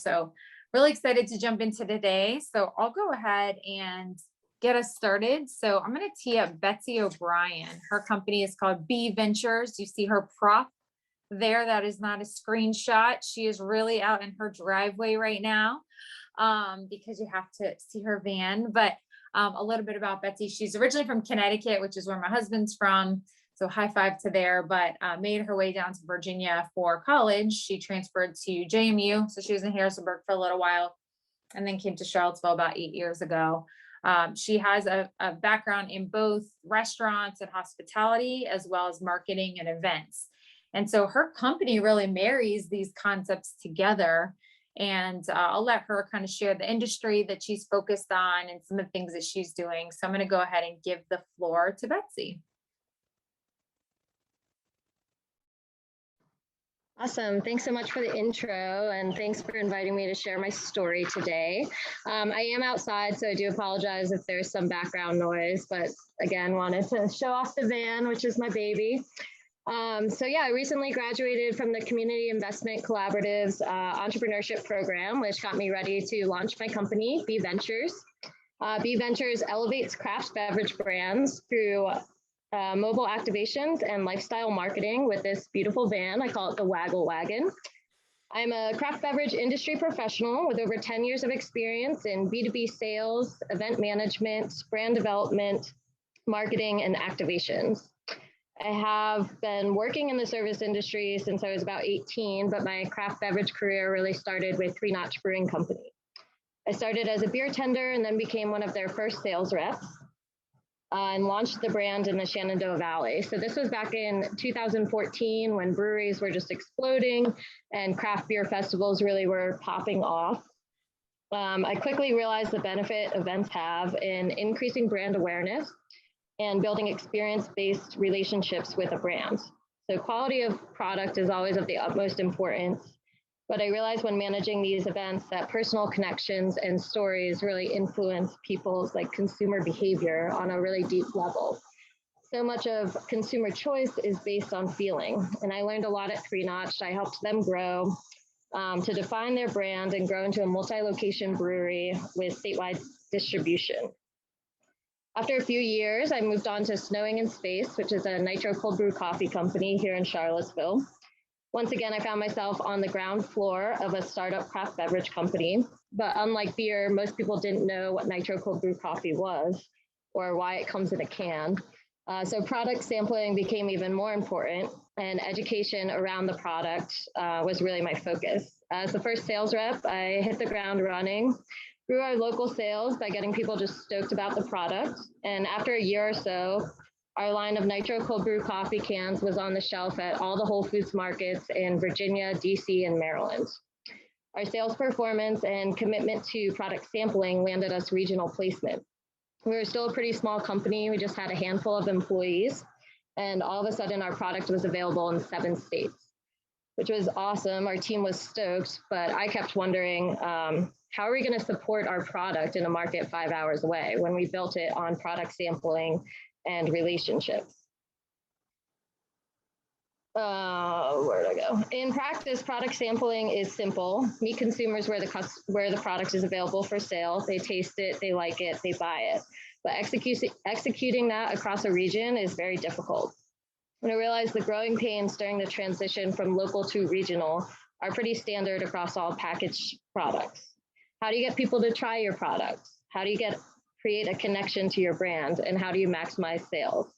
So really excited to jump into today. So I'll go ahead and get us started. So I'm going to tee up Betsy O'Brien. Her company is called B Ventures. You see her prop there. That is not a screenshot. She is really out in her driveway right now because you have to see her van. But a little bit about Betsy. She's originally from Connecticut, which is where my husband's from. So high five to there, but made her way down to Virginia for college. She transferred to JMU. So she was in Harrisonburg for a little while and then came to Charlottesville about 8 years ago. She has a background in both restaurants and hospitality, as well as marketing and events. And so her company really marries these concepts together. And I'll let her kind of share the industry that she's focused on and some of the things that she's doing. So I'm going to go ahead and give the floor to Betsy. Awesome. Thanks so much for the intro, and thanks for inviting me to share my story today. I am outside, so I do apologize if there's some background noise, but again, wanted to show off the van, which is my baby. So yeah, I recently graduated from the Community Investment Collaborative's entrepreneurship program, which got me ready to launch my company, B Ventures. B Ventures elevates craft beverage brands through mobile activations and lifestyle marketing with this beautiful van. I call it the Waggle Wagon. I'm a craft beverage industry professional with over 10 years of experience in B2B sales, event management, brand development, marketing, and activations. I have been working in the service industry since I was about 18, but my craft beverage career really started with Three Notch Brewing Company. I started as a beer tender and then became one of their first sales reps. And launched the brand in the Shenandoah Valley. So this was back in 2014 when breweries were just exploding and craft beer festivals really were popping off. I quickly realized the benefit events have in increasing brand awareness and building experience-based relationships with a brand. So quality of product is always of the utmost importance. But I realized when managing these events that personal connections and stories really influence people's consumer behavior on a really deep level. So much of consumer choice is based on feeling. And I learned a lot at Three Notch. I helped them grow to define their brand and grow into a multi-location brewery with statewide distribution. After a few years, I moved on to Snowing in Space, which is a nitro cold brew coffee company here in Charlottesville. Once again, I found myself on the ground floor of a startup craft beverage company. But unlike beer, most people didn't know what nitro cold brew coffee was or why it comes in a can. So product sampling became even more important, and education around the product was really my focus. As the first sales rep, I hit the ground running, grew our local sales by getting people just stoked about the product. And after a year or so, our line of nitro cold brew coffee cans was on the shelf at all the Whole Foods markets in Virginia, DC, and Maryland. Our sales performance and commitment to product sampling landed us regional placement. We were still a pretty small company. We just had a handful of employees, and all of a sudden our product was available in 7 states, which was awesome. Our team was stoked, but I kept wondering, how are we going to support our product in a market 5 hours away when we built it on product sampling and relationships? Where did I go? In practice, product sampling is simple. Meet consumers where the product is available for sale. They taste it, they like it, they buy it. But executing that across a region is very difficult. And I realized the growing pains during the transition from local to regional are pretty standard across all packaged products. How do you get people to try your products? How do you create a connection to your brand? And how do you maximize sales?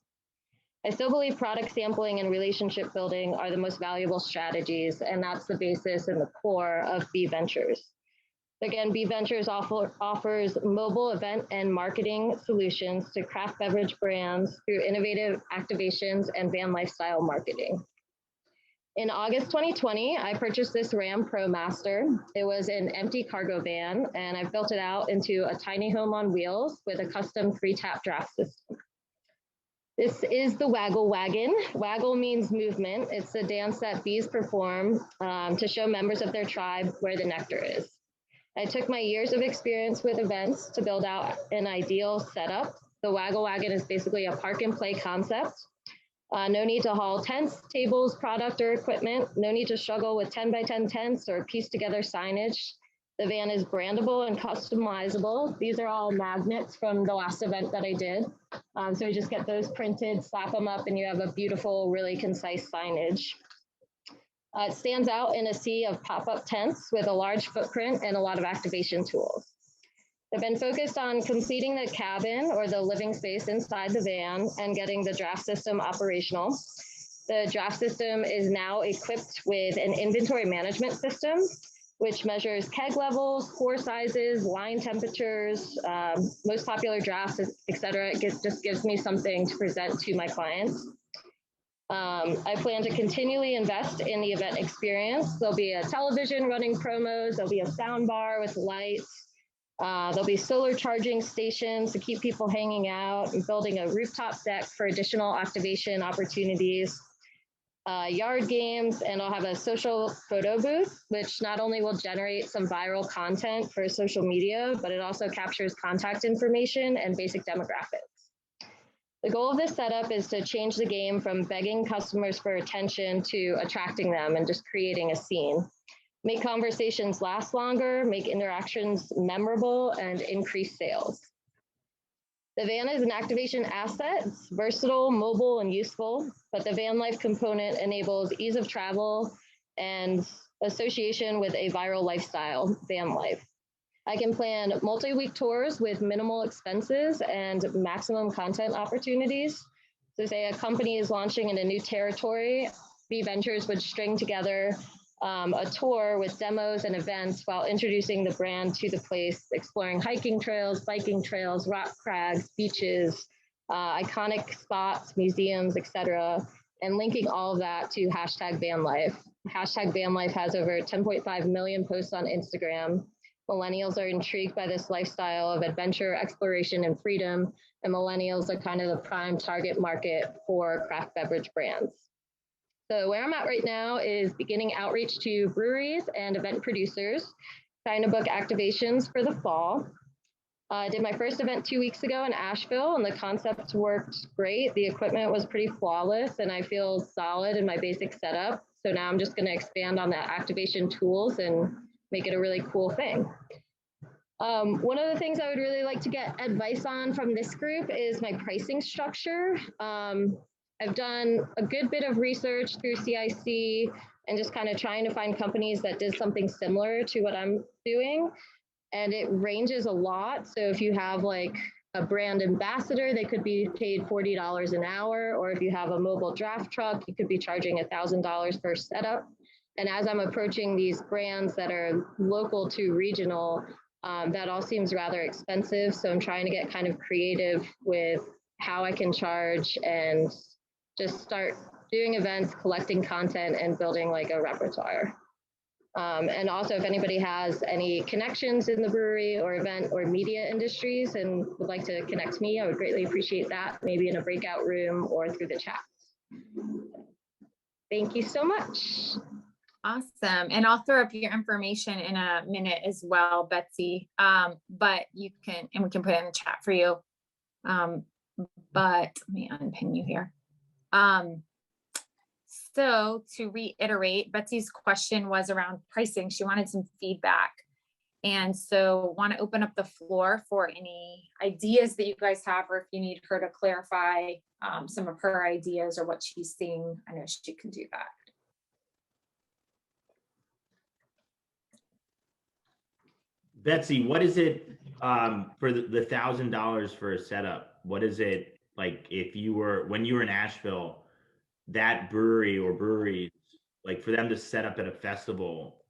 I still believe product sampling and relationship building are the most valuable strategies, and that's the basis and the core of B Ventures. Again, B Ventures offers mobile event and marketing solutions to craft beverage brands through innovative activations and van lifestyle marketing. In August 2020, I purchased this Ram ProMaster. It was an empty cargo van, and I've built it out into a tiny home on wheels with a custom 3-tap draft system. This is the Waggle Wagon. Waggle means movement. It's a dance that bees perform to show members of their tribe where the nectar is. I took my years of experience with events to build out an ideal setup. The Waggle Wagon is basically a park and play concept. No need to haul tents, tables, product, or equipment. No need to struggle with 10 by 10 tents or piece together signage. The van is brandable and customizable. These are all magnets from the last event that I did. So you just get those printed, slap them up, and you have a beautiful, really concise signage. It stands out in a sea of pop-up tents with a large footprint and a lot of activation tools. They've been focused on completing the cabin or the living space inside the van and getting the draft system operational. The draft system is now equipped with an inventory management system, which measures keg levels, pour sizes, line temperatures, most popular drafts, et cetera. It just gives me something to present to my clients. I plan to continually invest in the event experience. There'll be a television running promos, there'll be a sound bar with lights, there'll be solar charging stations to keep people hanging out, and building a rooftop deck for additional activation opportunities. Yard games, and I'll have a social photo booth, which not only will generate some viral content for social media, but it also captures contact information and basic demographics. The goal of this setup is to change the game from begging customers for attention to attracting them and just creating a scene. Make conversations last longer, make interactions memorable, and increase sales. The van is an activation asset. It's versatile, mobile, and useful, but the van life component enables ease of travel and association with a viral lifestyle, van life. I can plan multi-week tours with minimal expenses and maximum content opportunities. So say a company is launching in a new territory, B Ventures would string together a tour with demos and events while introducing the brand to the place, exploring hiking trails, biking trails, rock crags, beaches, iconic spots, museums, etc., and linking all of that to hashtag van life. Hashtag van life has over 10.5 million posts on Instagram. Millennials are intrigued by this lifestyle of adventure, exploration, and freedom, and millennials are kind of the prime target market for craft beverage brands. So where I'm at right now is beginning outreach to breweries and event producers, trying to book activations for the fall. I did my first event 2 weeks ago in Asheville, and the concept worked great. The equipment was pretty flawless, and I feel solid in my basic setup. So now I'm just going to expand on the activation tools and make it a really cool thing. One of the things I would really like to get advice on from this group is my pricing structure. I've done a good bit of research through CIC and just kind of trying to find companies that did something similar to what I'm doing. And it ranges a lot. So if you have like a brand ambassador, they could be paid $40 an hour. Or if you have a mobile draft truck, you could be charging $1,000 per setup. And as I'm approaching these brands that are local to regional, that all seems rather expensive. So I'm trying to get kind of creative with how I can charge and just start doing events, collecting content, and building like a repertoire. And also, if anybody has any connections in the brewery or event or media industries and would like to connect me, I would greatly appreciate that, maybe in a breakout room or through the chat. Thank you so much. Awesome. And I'll throw up your information in a minute as well, Betsy. But you can, and we can put it in the chat for you. But let me unpin you here. So to reiterate, Betsy's question was around pricing. She wanted some feedback. And so want to open up the floor for any ideas that you guys have, or if you need her to clarify some of her ideas or what she's seeing, I know she can do that. Betsy, what is it for the $1,000 for a setup? What is it like if you were, when you were in Asheville, that brewery or breweries, like for them to set up at a festival,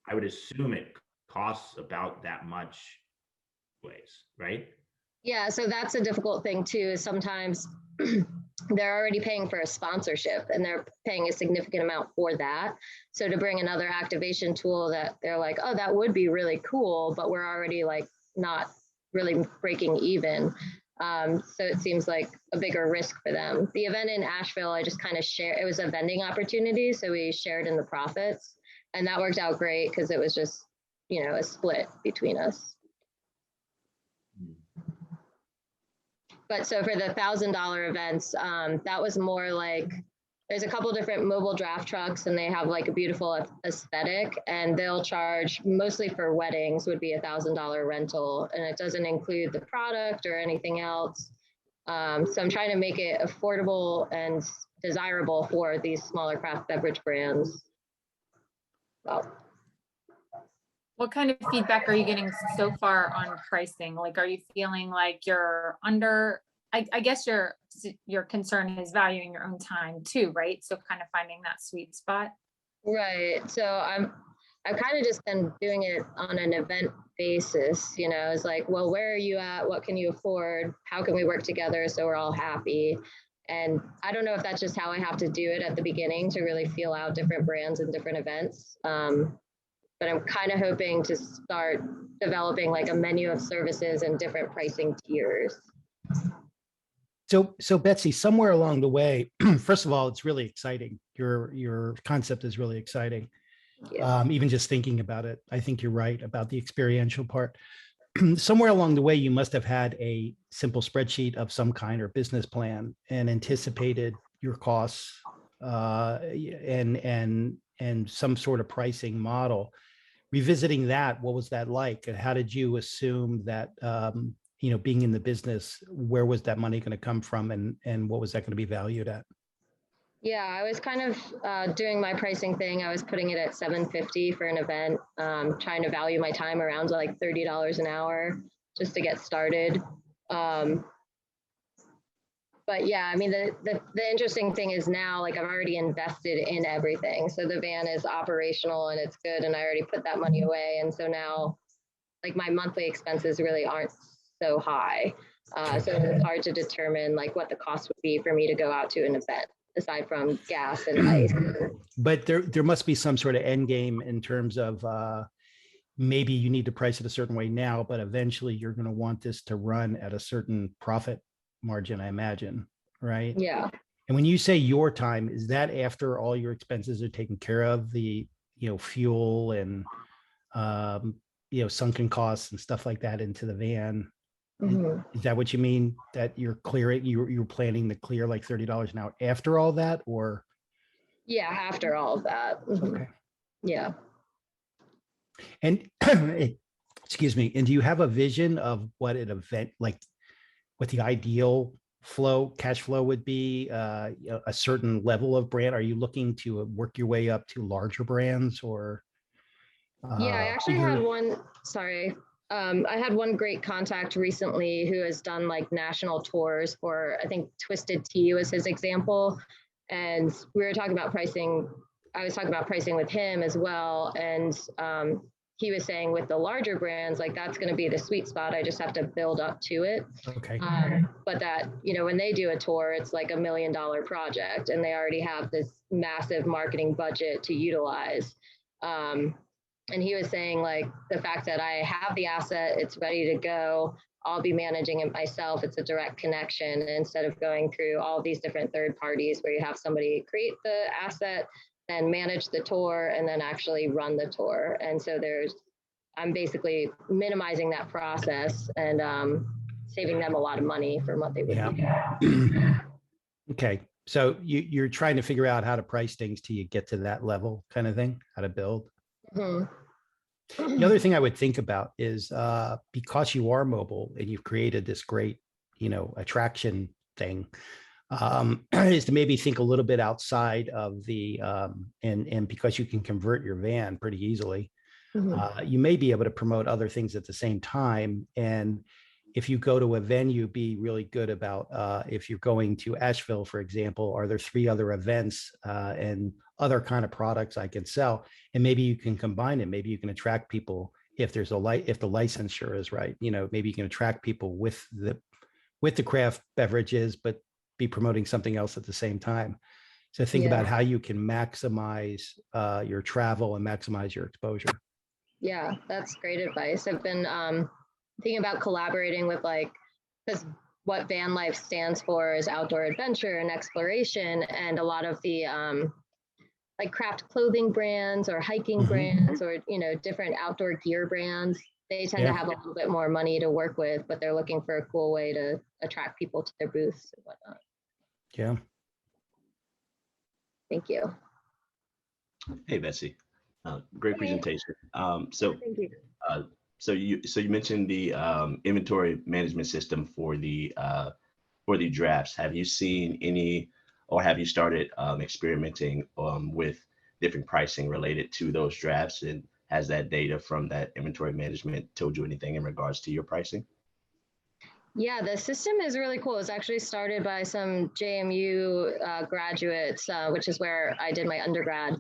I would assume it costs about that much ways, right? Yeah, so that's a difficult thing too, is sometimes they're already paying for a sponsorship and they're paying a significant amount for that. So to bring another activation tool that they're like, oh, that would be really cool, but we're already like not really breaking even. So it seems like a bigger risk for them. The event in Asheville, I just kind of shared, it was a vending opportunity. So we shared in the profits, and that worked out great because it was just, you know, a split between us. But so for the $1,000 events, that was more like there's a couple different mobile draft trucks, and they have like a beautiful aesthetic, and they'll charge mostly for weddings would be $1,000 rental, and it doesn't include the product or anything else. So I'm trying to make it affordable and desirable for these smaller craft beverage brands. Well, What kind of feedback are you getting so far on pricing? Like, are you feeling like you're under, I guess your concern is valuing your own time too, right? So kind of finding that sweet spot. right. So I've kind of just been doing it on an event basis, it's like, well, where are you at? What can you afford? How can we work together so we're all happy? And I don't know if that's just how I have to do it at the beginning to really feel out different brands and different events. But I'm kind of hoping to start developing like a menu of services and different pricing tiers. So Betsy, somewhere along the way, first of all, it's really exciting. Your concept is really exciting. Yeah. Even just thinking about it, I think you're right about the experiential part. Somewhere along the way, you must have had a simple spreadsheet of some kind or business plan and anticipated your costs and some sort of pricing model. Revisiting that, what was that like? And how did you assume that, being in the business, where was that money going to come from and what was that going to be valued at? Yeah, I was kind of doing my pricing thing. I was putting it at $750 for an event, trying to value my time around like $30 an hour just to get started. But yeah, I mean, the interesting thing is now, like, I've already invested in everything. So the van is operational and it's good, and I already put that money away. And so now, like, my monthly expenses really aren't so high. So it's hard to determine like what the cost would be for me to go out to an event, aside from gas and ice. But there must be some sort of end game in terms of maybe you need to price it a certain way now, but eventually you're going to want this to run at a certain profit margin, I imagine, right? Yeah. And when you say your time, is that after all your expenses are taken care of, the fuel and sunken costs and stuff like that into the van? Mm-hmm. Is that what you mean? That you're clearing, you're planning to clear like $30 an hour after all that, or? Yeah, after all of that. Mm-hmm. Okay. Yeah. And excuse me. And do you have a vision of what an event, like what the ideal cash flow would be, a certain level of brand? Are you looking to work your way up to larger brands or? Yeah, I actually had one, sorry. I had one great contact recently who has done like national tours for, I think Twisted Tea was his example. And we were talking about pricing. I was talking about pricing with him as well. And he was saying with the larger brands, like that's going to be the sweet spot. I just have to build up to it. Okay. But that, when they do a tour, it's like $1 million project and they already have this massive marketing budget to utilize. And he was saying like the fact that I have the asset, it's ready to go. I'll be managing it myself. It's a direct connection instead of going through all these different third parties where you have somebody create the asset, then manage the tour, and then actually run the tour. And so I'm basically minimizing that process and saving them a lot of money from what they would be. Okay. So you're trying to figure out how to price things till you get to that level kind of thing, how to build. Mm-hmm. The other thing I would think about is because you are mobile and you've created this great, attraction thing, is to maybe think a little bit outside of the and because you can convert your van pretty easily, you may be able to promote other things at the same time. And if you go to a venue, be really good about if you're going to Asheville, for example, are there 3 other events and other kind of products I can sell? And maybe you can combine it. Maybe you can attract people if there's if the licensure is right. Maybe you can attract people with the craft beverages, but be promoting something else at the same time. So think about how you can maximize your travel and maximize your exposure. Yeah, that's great advice. I've been thinking about collaborating with because what van life stands for is outdoor adventure and exploration, and a lot of the craft clothing brands or hiking brands or different outdoor gear brands, they tend to have a little bit more money to work with, but they're looking for a cool way to attract people to their booths and whatnot. Yeah. Thank you. Hey, Betsy. Great Hey. presentation. Thank you. So you mentioned the inventory management system for the drafts. Have you seen any, or have you started experimenting with different pricing related to those drafts? And has that data from that inventory management told you anything in regards to your pricing? Yeah, the system is really cool. It's actually started by some JMU graduates, which is where I did my undergrad.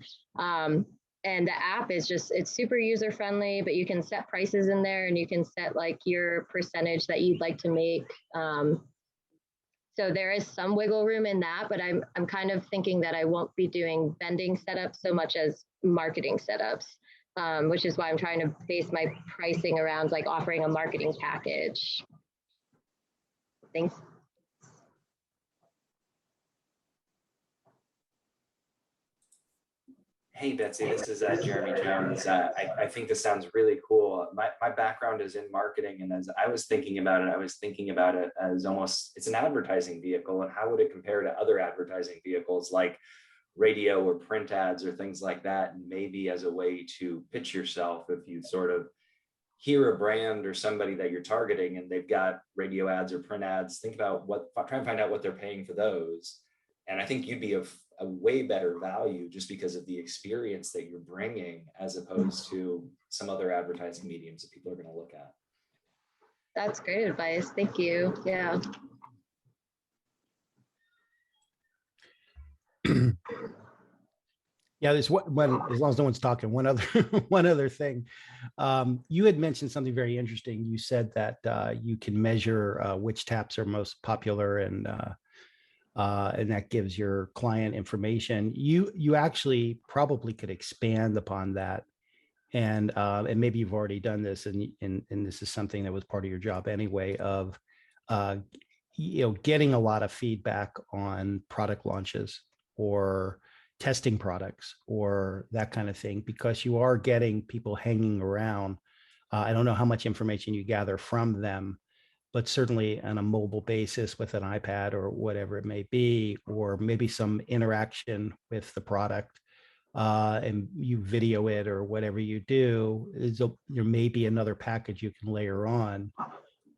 And the app is it's super user friendly, but you can set prices in there and you can set like your percentage that you'd like to make. So there is some wiggle room in that, but I'm kind of thinking that I won't be doing vending setups so much as marketing setups, which is why I'm trying to base my pricing around like offering a marketing package. Thanks. Hey, Betsy, this is Jeremy Jones. I think this sounds really cool. My background is in marketing, and as I was thinking about it as almost, it's an advertising vehicle, and how would it compare to other advertising vehicles like radio or print ads or things like that, and maybe as a way to pitch yourself if you sort of hear a brand or somebody that you're targeting and they've got radio ads or print ads, try and find out what they're paying for those. And I think you'd be of a way better value just because of the experience that you're bringing as opposed to some other advertising mediums that people are going to look at. That's great advice. Thank you. Yeah. Yeah, there's one, as long as no one's talking, one other thing. You had mentioned something very interesting. You said that you can measure which taps are most popular, and that gives your client information. You actually probably could expand upon that, and maybe you've already done this, and this is something that was part of your job anyway, of getting a lot of feedback on product launches or testing products or that kind of thing, because you are getting people hanging around. I don't know how much information you gather from them, but certainly on a mobile basis with an iPad or whatever it may be, or maybe some interaction with the product, and you video it or whatever you do, there may be another package you can layer on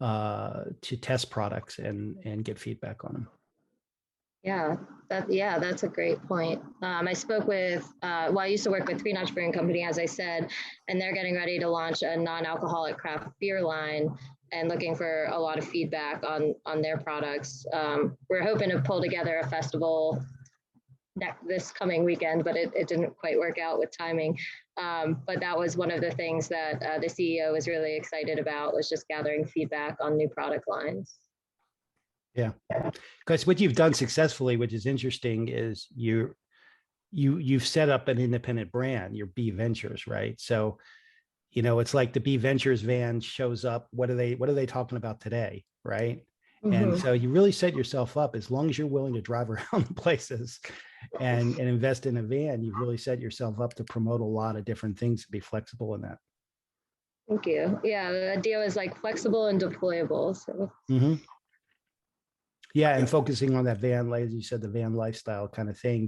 to test products and get feedback on them. Yeah, that's a great point. I spoke with, I used to work with Three Notch Brewing Company, as I said, and they're getting ready to launch a non-alcoholic craft beer line and looking for a lot of feedback on their products. We're hoping to pull together a festival this coming weekend, but it didn't quite work out with timing. But that was one of the things that the CEO was really excited about, was just gathering feedback on new product lines. Yeah, because what you've done successfully, which is interesting, is you've set up an independent brand, your B Ventures, right? So, it's like the B Ventures van shows up. What are they talking about today, right? Mm-hmm. And so you really set yourself up. As long as you're willing to drive around places and invest in a van, you've really set yourself up to promote a lot of different things, to be flexible in that. Thank you. Yeah, the idea is like flexible and deployable. So. Mm-hmm. Yeah, and focusing on that van, as you said, the van lifestyle kind of thing,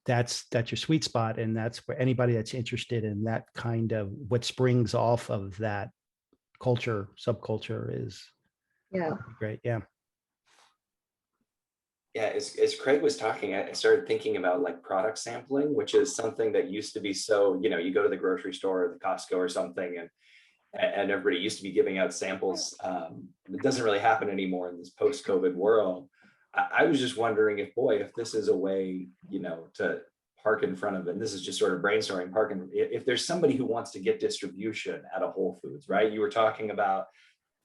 that's your sweet spot, and that's where anybody that's interested in that kind of what springs off of that subculture is. Yeah, great. Yeah. Yeah, as Craig was talking, I started thinking about like product sampling, which is something that used to be so, you go to the grocery store or the Costco or something, and everybody used to be giving out samples. It doesn't really happen anymore in this post-COVID world. I was just wondering if this is a way, to park in front of it, and this is just sort of brainstorming, if there's somebody who wants to get distribution at a Whole Foods, right? You were talking about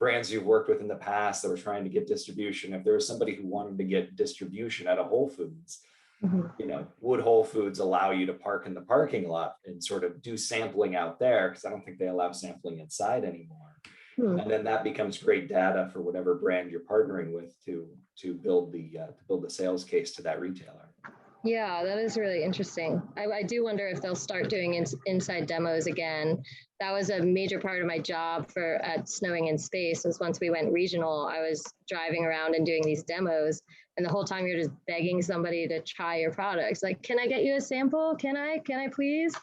brands you've worked with in the past that were trying to get distribution. If there was somebody who wanted to get distribution at a Whole Foods, would Whole Foods allow you to park in the parking lot and sort of do sampling out there? Because I don't think they allow sampling inside anymore. And then that becomes great data for whatever brand you're partnering with to build the sales case to that retailer. Yeah, that is really interesting. I do wonder if they'll start doing inside demos again. That was a major part of my job at Snowing in Space. Was once we went regional, I was driving around and doing these demos, and the whole time you're just begging somebody to try your products. Like, can I get you a sample? Can I please?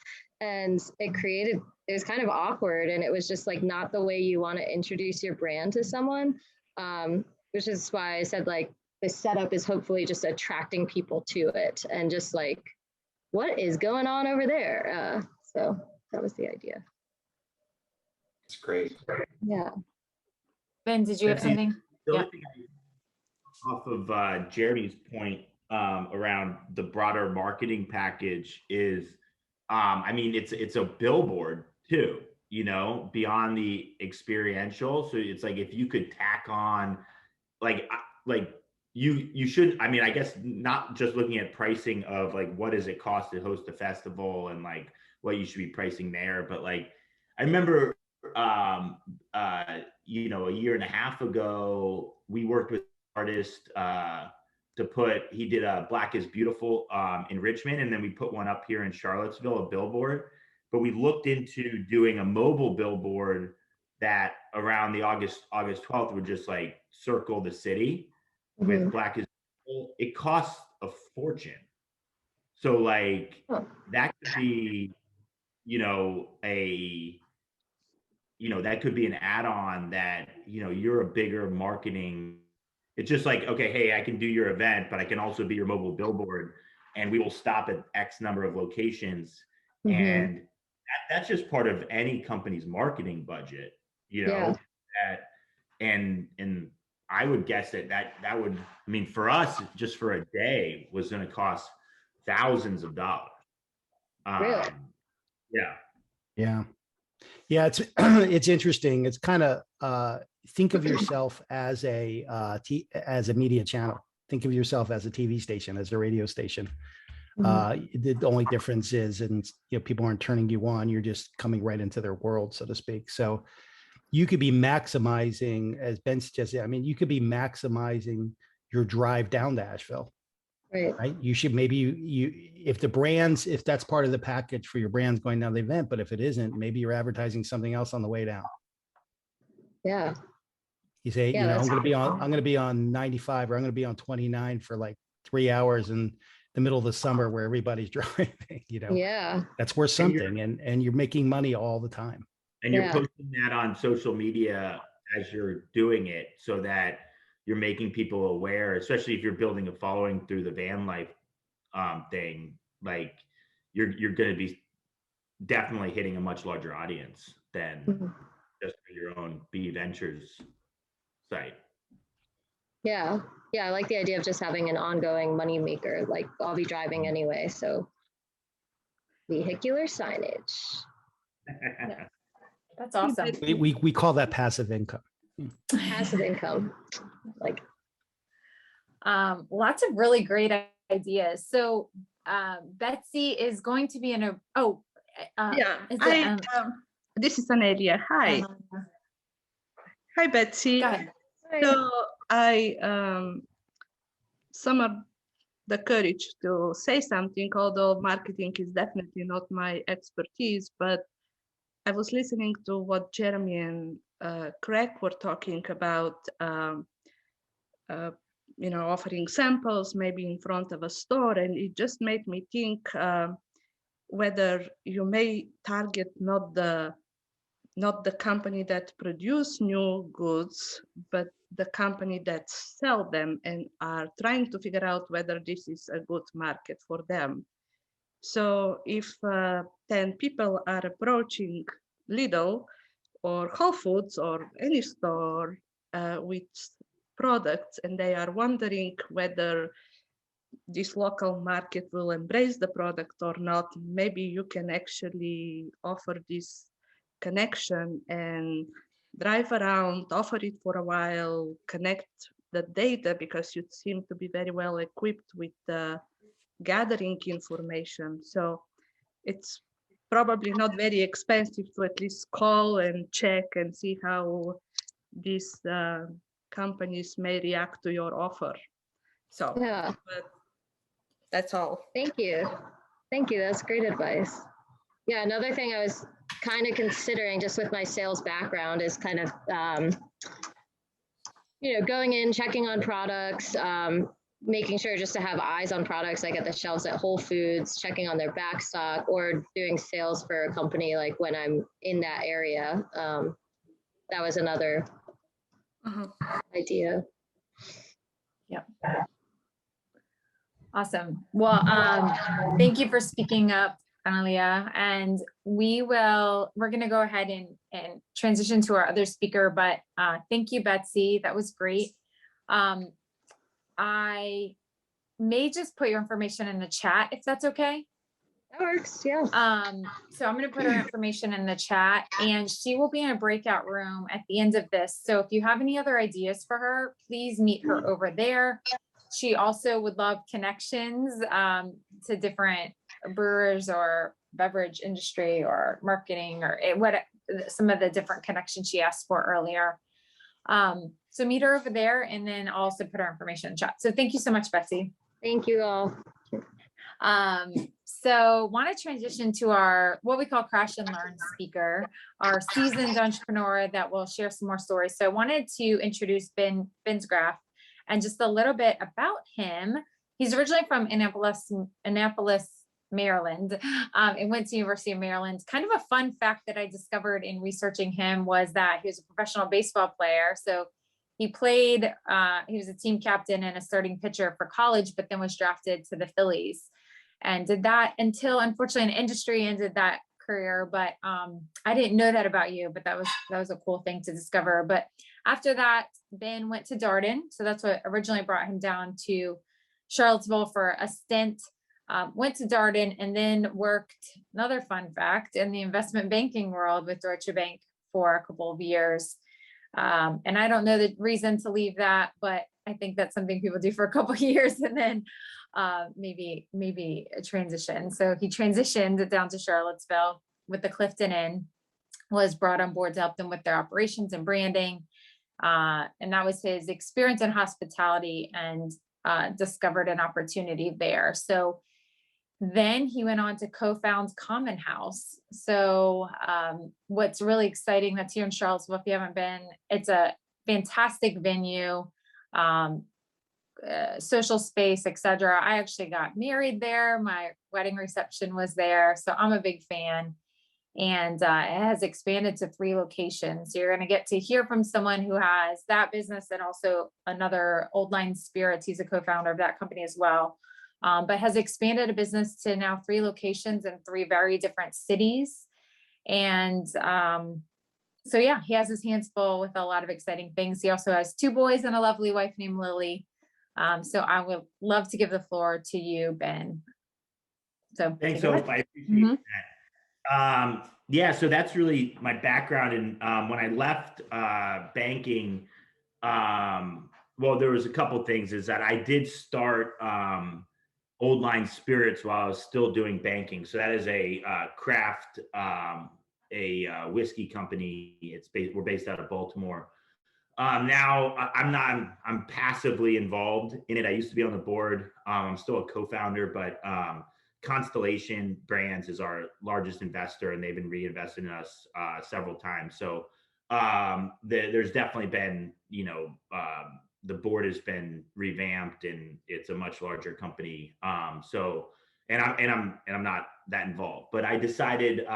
And it was kind of awkward, and it was just like not the way you want to introduce your brand to someone. Which is why I said like, the setup is hopefully just attracting people to it and just like, what is going on over there? So that was the idea. It's great. Yeah. Ben, did you have something? The Yeah. only thing off of Jeremy's point around the broader marketing package is, I mean, it's a billboard too, you know, beyond the experiential. So it's like, if you could tack on like you should, I mean, I guess not just looking at pricing of like, what does it cost to host a festival and like what you should be pricing there. But like, I remember, you know, a year and a half ago, we worked with an artist he did a Black is Beautiful in Richmond. And then we put one up here in Charlottesville, a billboard, but we looked into doing a mobile billboard that around the August 12th would just like circle the city with Black is Beautiful. It costs a fortune. So like that could be, you know, that could be an add-on that, you know, you're a bigger marketing. It's just like, okay, hey, I can do your event, but I can also be your mobile billboard, and we will stop at X number of locations. And that's just part of any company's marketing budget, you know, and I would guess that would, I mean, for us, just for a day was going to cost thousands of dollars. Really? Yeah. It's interesting. It's kind of think of yourself as as a media channel. Think of yourself as a TV station, as a radio station. The only difference is, and you know, people aren't turning you on. You're just coming right into their world, so to speak. So you could be maximizing, as Ben suggested, I mean, you could be maximizing your drive down to Asheville. Right. You should maybe if that's part of the package for your brands going down the event, but if it isn't, maybe you're advertising something else on the way down. Yeah. You say, you know, I'm going to be on 95, or I'm going to be on 29 for like 3 hours in the middle of the summer where everybody's driving, you know. Yeah. That's worth something, and you're making money all the time. And you're posting that on social media as you're doing it, so that you're making people aware, especially if you're building a following through the van life thing. Like you're going to be definitely hitting a much larger audience than just for your own B Ventures site. Yeah. Yeah. I like the idea of just having an ongoing money maker. Like, I'll be driving anyway. So vehicular signage. That's awesome. We call that passive income. Passive income. Like, lots of really great ideas. So Betsy is going to be in a this is Anelia. Hi. Hi, Betsy. Go ahead. So I summoned the courage to say something, although marketing is definitely not my expertise, but I was listening to what Jeremy and Craig were talking about, you know, offering samples maybe in front of a store, and it just made me think whether you may target not the company that produce new goods, but the company that sell them and are trying to figure out whether this is a good market for them. So if 10 people are approaching Lidl or Whole Foods or any store with products, and they are wondering whether this local market will embrace the product or not, maybe you can actually offer this connection and drive around, offer it for a while, connect the data, because you seem to be very well equipped with gathering information. So it's probably not very expensive to at least call and check and see how these companies may react to your offer. So yeah. That's all. Thank you. Thank you. That's great advice. Yeah, another thing I was kind of considering just with my sales background is kind of, going in, checking on products, making sure just to have eyes on products like at the shelves at Whole Foods, checking on their back stock, or doing sales for a company like when I'm in that area. That was another idea. Yep. Awesome. Well, thank you for speaking up, Analia. And we're going to go ahead and transition to our other speaker, but thank you, Betsy. That was great. I may just put your information in the chat if that's okay. That works, yeah. So I'm going to put her information in the chat, and she will be in a breakout room at the end of this. So if you have any other ideas for her, please meet her over there. She also would love connections to different brewers or beverage industry or marketing or some of the different connections she asked for earlier. So meet her over there, and then I'll also put her information in the chat. So thank you so much, Betsy. Thank you all. So want to transition to our, what we call crash and learn speaker, our seasoned entrepreneur that will share some more stories. So I wanted to introduce Pfinsgraff and just a little bit about him. He's originally from Annapolis, Maryland, and went to University of Maryland. Kind of a fun fact that I discovered in researching him was that he was a professional baseball player. So he played, he was a team captain and a starting pitcher for college, but then was drafted to the Phillies and did that until, unfortunately, an industry ended that career. But I didn't know that about you, but that was a cool thing to discover. But after that, Ben went to Darden. So that's what originally brought him down to Charlottesville for a stint. Went to Darden and then worked, another fun fact, in the investment banking world with Deutsche Bank for a couple of years. And I don't know the reason to leave that, but I think that's something people do for a couple of years and then maybe a transition. So he transitioned down to Charlottesville with the Clifton Inn, was brought on board to help them with their operations and branding. And that was his experience in hospitality, and discovered an opportunity there. So then he went on to co-found Common House. So what's really exciting, that's here in Charlottesville, if you haven't been, it's a fantastic venue, social space, etc. I actually got married there. My wedding reception was there. So I'm a big fan. And it has expanded to 3 locations. So you're going to get to hear from someone who has that business and also another Old Line Spirits. He's a co-founder of that company as well. But has expanded a business to now 3 locations in 3 very different cities. And so yeah, he has his hands full with a lot of exciting things. He also has 2 boys and a lovely wife named Lily. So I would love to give the floor to you, Ben. So thanks, Hope. I appreciate that. Yeah, so that's really my background. And when I left banking, well, there was a couple things. Is that I did start Old Line Spirits while I was still doing banking. So that is a craft, a whiskey company. We're based out of Baltimore. Now I'm passively involved in it. I used to be on the board. I'm still a co-founder, but Constellation Brands is our largest investor, and they've been reinvesting in us several times. So there's definitely been, the board has been revamped, and it's a much larger company. So I'm not that involved, but I decided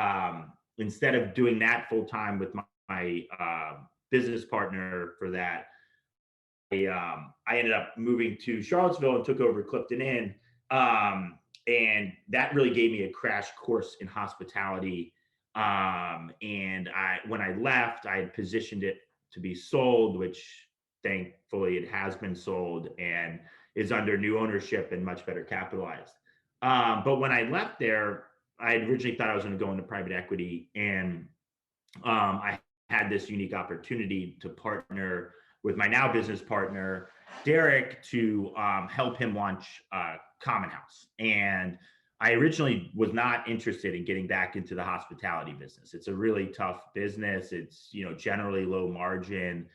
instead of doing that full time with my business partner for that, I ended up moving to Charlottesville and took over Clifton Inn. And that really gave me a crash course in hospitality. And when I left, I had positioned it to be sold, which thankfully it has been sold and is under new ownership and much better capitalized. But when I left there, I had originally thought I was going to go into private equity, and I had this unique opportunity to partner with my now business partner, Derek, to help him launch Common House. And I originally was not interested in getting back into the hospitality business. It's a really tough business. It's, generally low margin,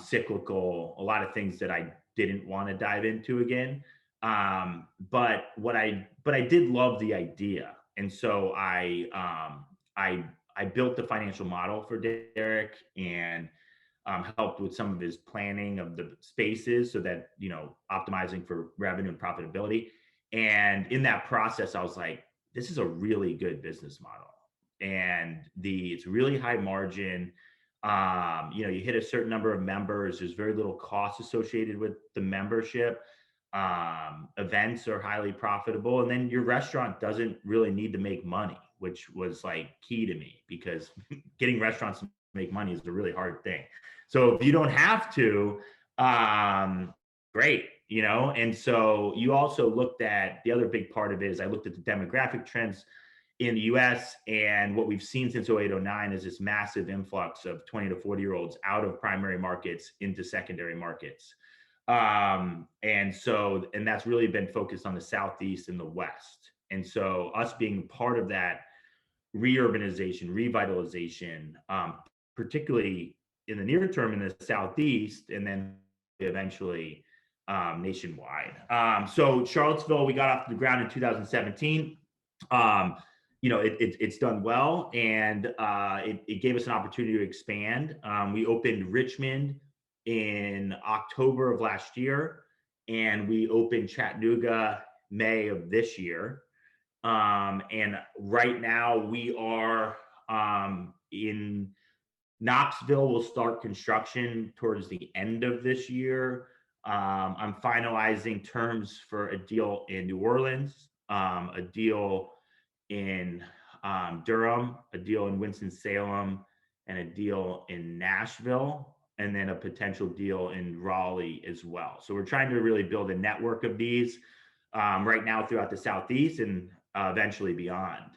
cyclical, a lot of things that I didn't want to dive into again. But I did love the idea. And so I built the financial model for Derek and helped with some of his planning of the spaces so that, optimizing for revenue and profitability. And in that process, I was like, this is a really good business model. And it's really high margin. You hit a certain number of members. There's very little cost associated with the membership. Events are highly profitable. And then your restaurant doesn't really need to make money, which was like key to me, because getting restaurants to make money is a really hard thing. So if you don't have to, great, and so you also looked at the other big part of it is I looked at the demographic trends in the US, and what we've seen since 08-09 is this massive influx of 20 to 40-year-olds out of primary markets into secondary markets. And that's really been focused on the Southeast and the West. And so us being part of that reurbanization, revitalization, particularly in the near term in the Southeast, and then eventually nationwide. So Charlottesville, we got off the ground in 2017. It's done well, and it gave us an opportunity to expand. We opened Richmond in October of last year, and we opened Chattanooga May of this year. And right now we are in Knoxville. We'll start construction towards the end of this year. I'm finalizing terms for a deal in New Orleans, a deal in Durham, a deal in Winston-Salem, and a deal in Nashville, and then a potential deal in Raleigh as well. So we're trying to really build a network of these right now throughout the Southeast and eventually beyond.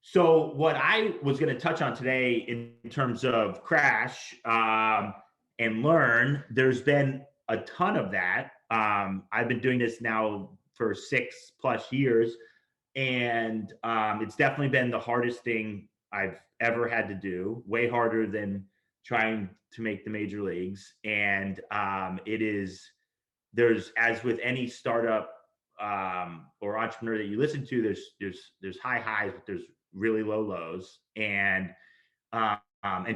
So what I was going to touch on today in terms of crash and learn, there's been a ton of that. I've been doing this now for 6+ years, and it's definitely been the hardest thing I've ever had to do, way harder than trying to make the major leagues. And there's, as with any startup or entrepreneur that you listen to, there's high highs, but there's really low lows, and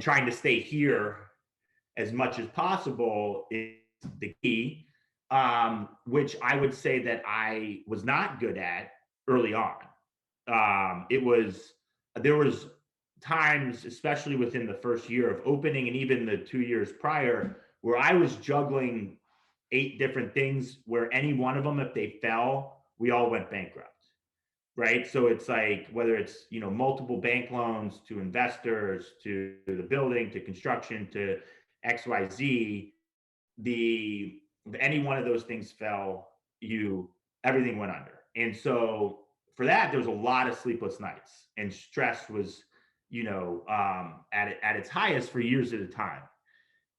trying to stay here as much as possible is the key, which I would say that I was not good at early on. There was times, especially within the first year of opening and even the 2 years prior, where I was juggling 8 different things, where any one of them, if they fell, we all went bankrupt. Right. So it's like, whether it's, multiple bank loans to investors, to the building, to construction, to XYZ, any one of those things fell, everything went under. And so for that, there was a lot of sleepless nights, and stress was, at its highest for years at a time.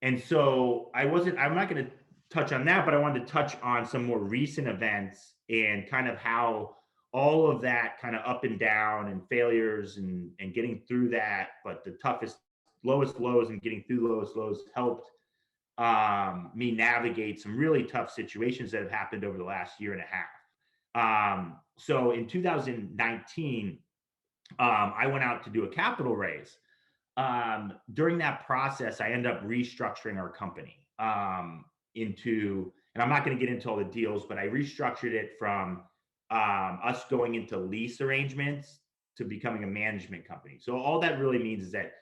And so I'm not going to touch on that, but I wanted to touch on some more recent events and kind of how all of that kind of up and down and failures and getting through that, but the lowest lows and getting through the lowest lows helped me navigate some really tough situations that have happened over the last year and a half. So in 2019, I went out to do a capital raise. During that process, I ended up restructuring our company and I'm not going to get into all the deals, but I restructured it from us going into lease arrangements to becoming a management company. So all that really means is that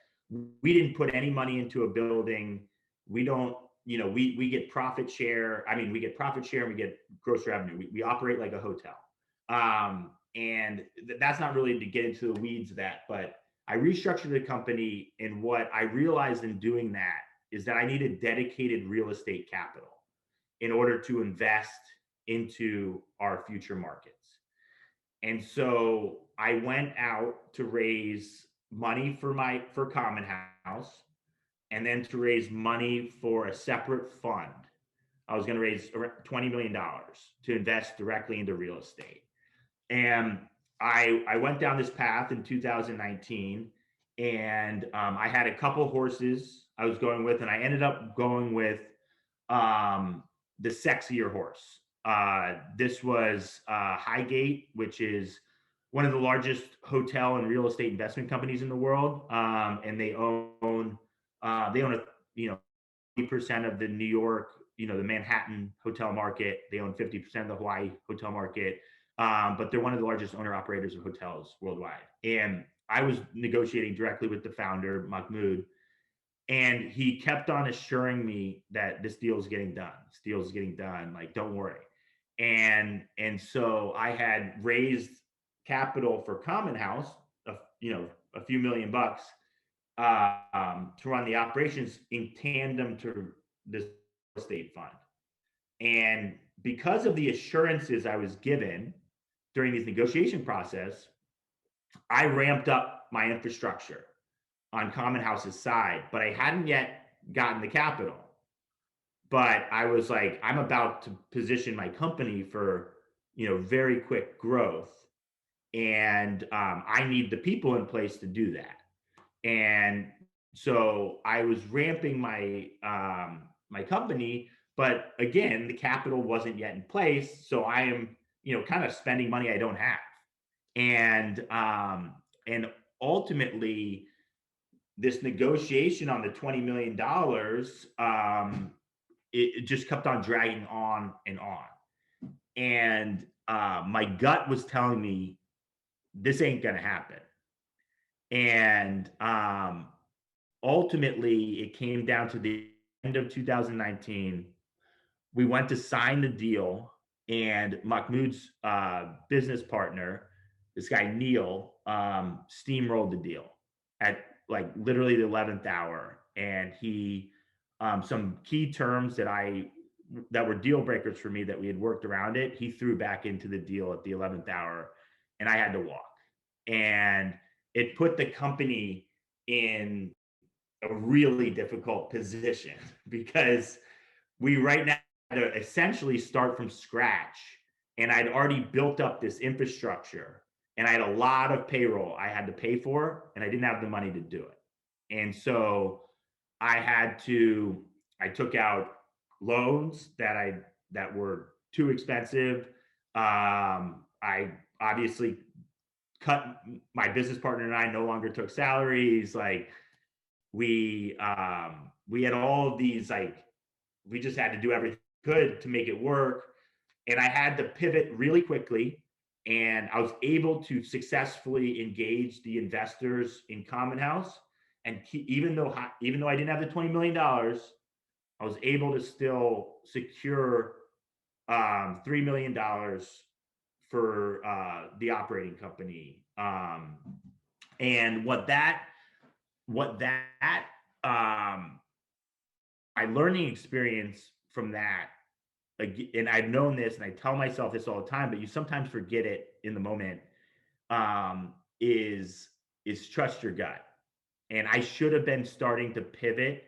we didn't put any money into a building. We don't, we get profit share. I mean, we get profit share and we get gross revenue. We operate like a hotel. And that's not really to get into the weeds of that, but I restructured the company. And what I realized in doing that is that I needed dedicated real estate capital in order to invest into our future markets. And so I went out to raise money for Common House, and then to raise money for a separate fund. I was going to raise $20 million to invest directly into real estate. And I went down this path in 2019, and I had a couple horses I was going with, and I ended up going with the sexier horse. This was Highgate, which is one of the largest hotel and real estate investment companies in the world, and they own a 50% of the New York, the Manhattan hotel market. They own 50% of the Hawaii hotel market, but they're one of the largest owner operators of hotels worldwide. And I was negotiating directly with the founder, Mahmoud, and he kept on assuring me that this deal is getting done. This deal is getting done. Like, don't worry. And so I had raised capital for Common House, a few $1,000,000 to run the operations in tandem to this real estate fund. And because of the assurances I was given during this negotiation process, I ramped up my infrastructure on Common House's side, but I hadn't yet gotten the capital. But I was like, I'm about to position my company for, very quick growth. And I need the people in place to do that. And so I was ramping my my company, but again, the capital wasn't yet in place. So I am, kind of spending money I don't have. And ultimately, this negotiation on the $20 million, it just kept on dragging on and on. And my gut was telling me this ain't gonna happen. And ultimately, it came down to the end of 2019. We went to sign the deal, and Mahmoud's business partner, this guy Neil, steamrolled the deal at like literally the 11th hour. And he, some key terms that were deal breakers for me that we had worked around it, he threw back into the deal at the 11th hour, and I had to walk. And it put the company in a really difficult position because we right now had to essentially start from scratch. And I'd already built up this infrastructure, and I had a lot of payroll I had to pay for, and I didn't have the money to do it. And so I took out loans that were too expensive. I obviously my business partner and I no longer took salaries. Like we had all of these, like, we just had to do everything we could to make it work. And I had to pivot really quickly. And I was able to successfully engage the investors in Common House. And even though I didn't have the $20 million, I was able to still secure $3 million for the operating company. And what that my learning experience from that, and I've known this, and I tell myself this all the time, but you sometimes forget it in the moment, is trust your gut. And I should have been starting to pivot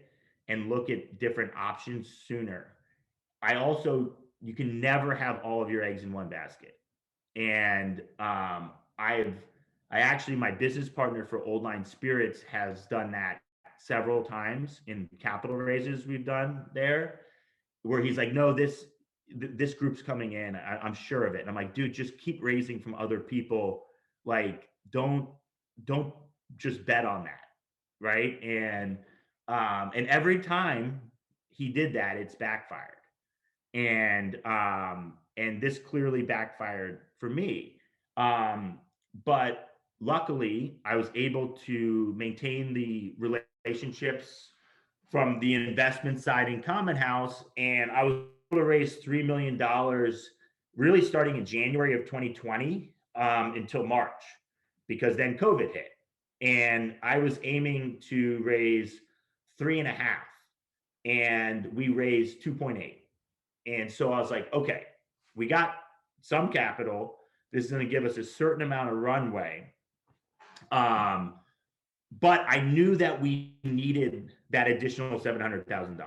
and look at different options sooner. You can never have all of your eggs in one basket. And my business partner for Old Line Spirits has done that several times in capital raises we've done there, where he's like, no, this group's coming in. I'm sure of it. And I'm like, dude, just keep raising from other people. Like, don't just bet on that. Right. And every time he did that, it's backfired. And this clearly backfired for me. But luckily, I was able to maintain the relationships from the investment side in Common House, and I was able to raise $3 million really starting in January of 2020 until March, because then COVID hit. And I was aiming to raise 3.5, and we raised 2.8. And so I was like, okay, we got some capital. This is going to give us a certain amount of runway. But I knew that we needed that additional $700,000.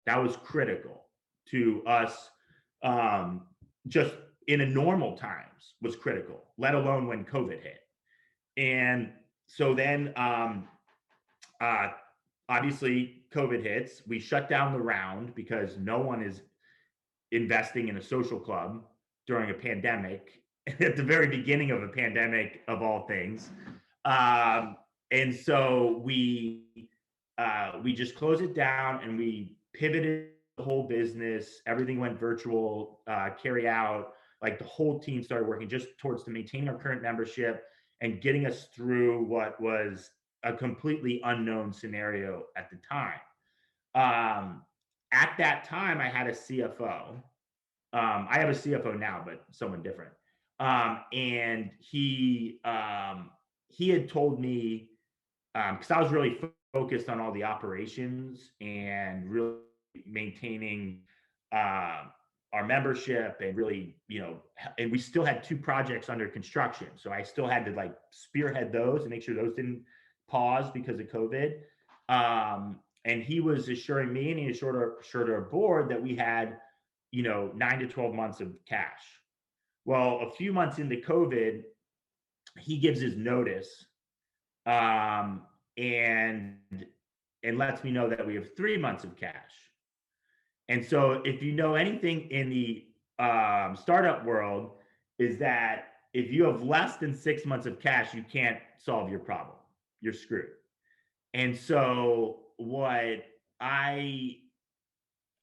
That was critical to us, just in a normal times was critical, let alone when COVID hit. And so then, obviously COVID hits, we shut down the round because no one is investing in a social club during a pandemic, at the very beginning of a pandemic of all things. And so we just closed it down and we pivoted the whole business. Everything went virtual, carry out, like the whole team started working just towards to maintain our current membership and getting us through what was a completely unknown scenario at the time. At that time, I had a CFO. I have a CFO now, but someone different. And he had told me, because I was really focused on all the operations and really maintaining our membership and really, and we still had 2 projects under construction. So I still had to like spearhead those and make sure those didn't pause because of COVID. And he was assuring me, and he assured our board that we had, 9 to 12 months of cash. Well, a few months into COVID, he gives his notice, and lets me know that we have 3 months of cash. And so if you know anything in the startup world, is that if you have less than 6 months of cash, you can't solve your problem. You're screwed. And so what I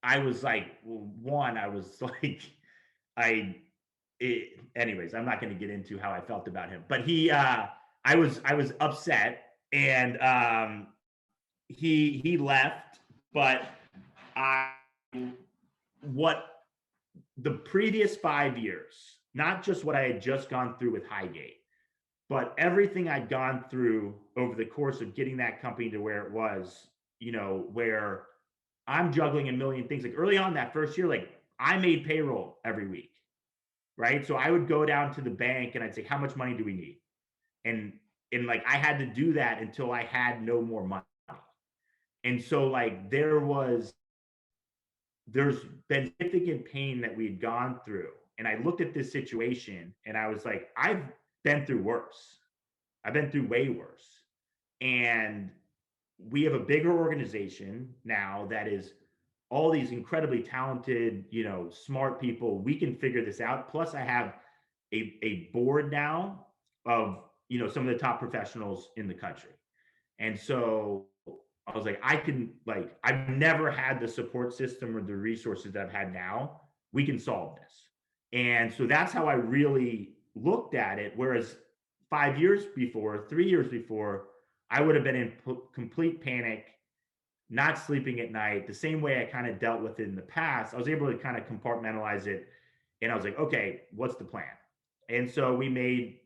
was like, one, I was like, anyways, I'm not going to get into how I felt about him, but I was upset, and he left, but what the previous 5 years, not just what I had just gone through with Highgate, but everything I'd gone through over the course of getting that company to where it was, where I'm juggling a million things. Like early on that first year, like I made payroll every week, right? So I would go down to the bank and I'd say, how much money do we need? And like I had to do that until I had no more money. And so like there's been significant pain that we had gone through. And I looked at this situation and I was like, I've been through worse. I've been through way worse. And we have a bigger organization now that is all these incredibly talented, smart people. We can figure this out. Plus I have a board now of, some of the top professionals in the country. And so I was like, I've never had the support system or the resources that I've had now. We can solve this. And so that's how I really looked at it. Whereas 5 years before, 3 years before, I would have been in complete panic, not sleeping at night, the same way I kind of dealt with it in the past. I was able to kind of compartmentalize it. And I was like, okay, what's the plan? And so we made,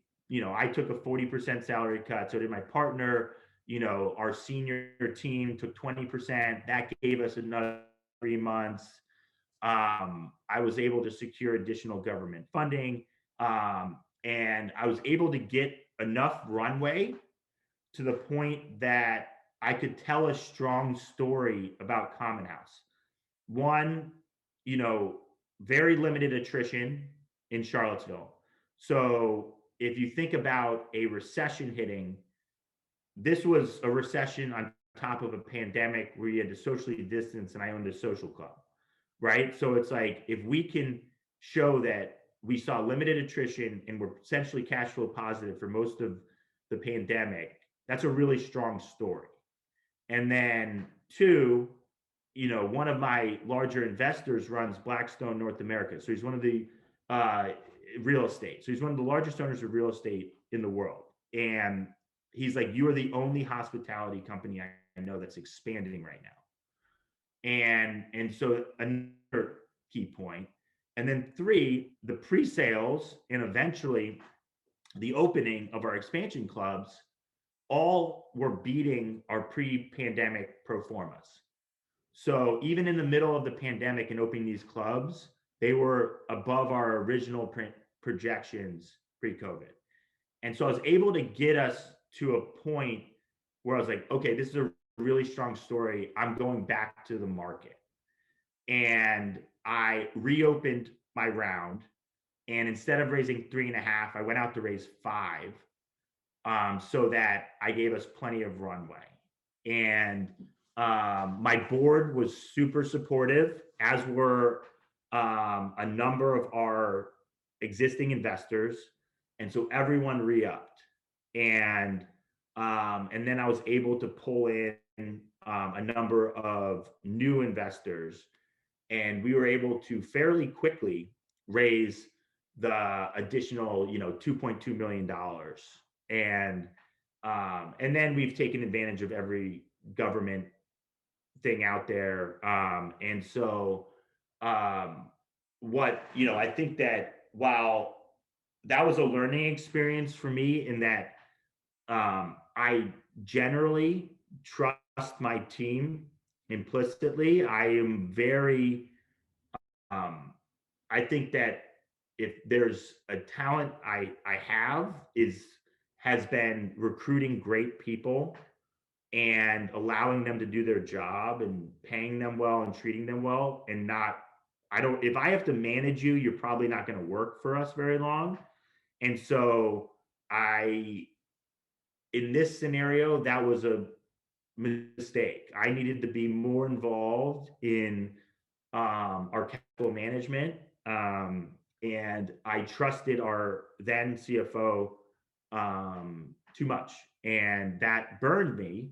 I took a 40% salary cut. So did my partner. Our senior team took 20%. That gave us another 3 months. I was able to secure additional government funding. And I was able to get enough runway to the point that I could tell a strong story about Common House. One, very limited attrition in Charlottesville. So if you think about a recession hitting, this was a recession on top of a pandemic where you had to socially distance, and I owned a social club, right? So it's like, if we can show that we saw limited attrition and we're essentially cash flow positive for most of the pandemic, that's a really strong story. And then 2, one of my larger investors runs Blackstone North America. So he's one of the real estate. So he's one of the largest owners of real estate in the world. And he's like, you are the only hospitality company I know that's expanding right now. And so another key point. And then 3, the pre-sales and eventually the opening of our expansion clubs all were beating our pre-pandemic pro formas. So even in the middle of the pandemic and opening these clubs, they were above our original projections pre-COVID. And so I was able to get us to a point where I was like, okay, this is a really strong story. I'm going back to the market. And I reopened my round. And instead of raising 3.5, I went out to raise 5. So that I gave us plenty of runway. And my board was super supportive, as were a number of our existing investors, and so everyone re-upped, and then I was able to pull in a number of new investors, and we were able to fairly quickly raise the additional, $2.2 million. And then we've taken advantage of every government thing out there. And so I think that while that was a learning experience for me in that I generally trust my team implicitly. I am very, I think that if there's a talent I has been recruiting great people and allowing them to do their job and paying them well and treating them well, and if I have to manage you, you're probably not going to work for us very long. And so in this scenario, that was a mistake. I needed to be more involved in our capital management. And I trusted our then CFO too much, and that burned me.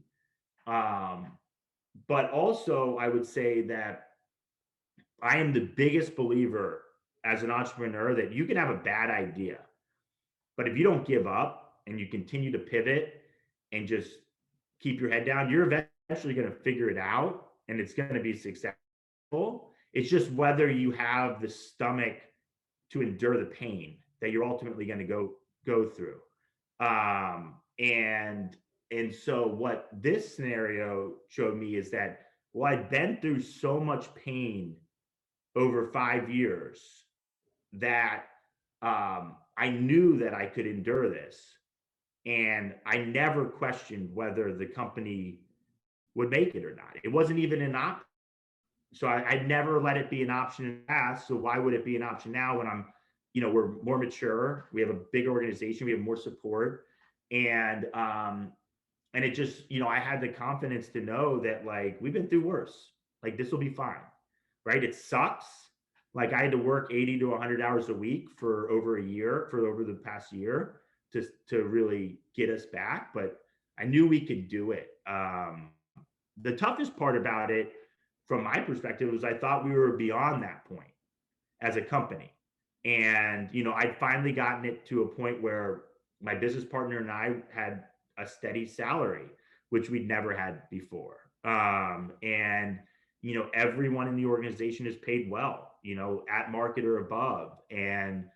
But also, I would say that I am the biggest believer as an entrepreneur that you can have a bad idea, but if you don't give up and you continue to pivot and just keep your head down, you're eventually going to figure it out and it's going to be successful. It's just whether you have the stomach to endure the pain that you're ultimately going to go through. And so what this scenario showed me is that, well, I've been through so much pain over 5 years that I knew that I could endure this. And I never questioned whether the company would make it or not. It wasn't even an option. So I never let it be an option in the past. So why would it be an option now when we're more mature, we have a big organization, we have more support. And it just, I had the confidence to know that we've been through worse. This will be fine, right? It sucks. I had to work 80 to 100 hours a week for over the past year to really get us back. But I knew we could do it. The toughest part about it, from my perspective, was I thought we were beyond that point as a company. And, I'd finally gotten it to a point where my business partner and I had a steady salary, which we'd never had before. And, everyone in the organization is paid well, at market or above. And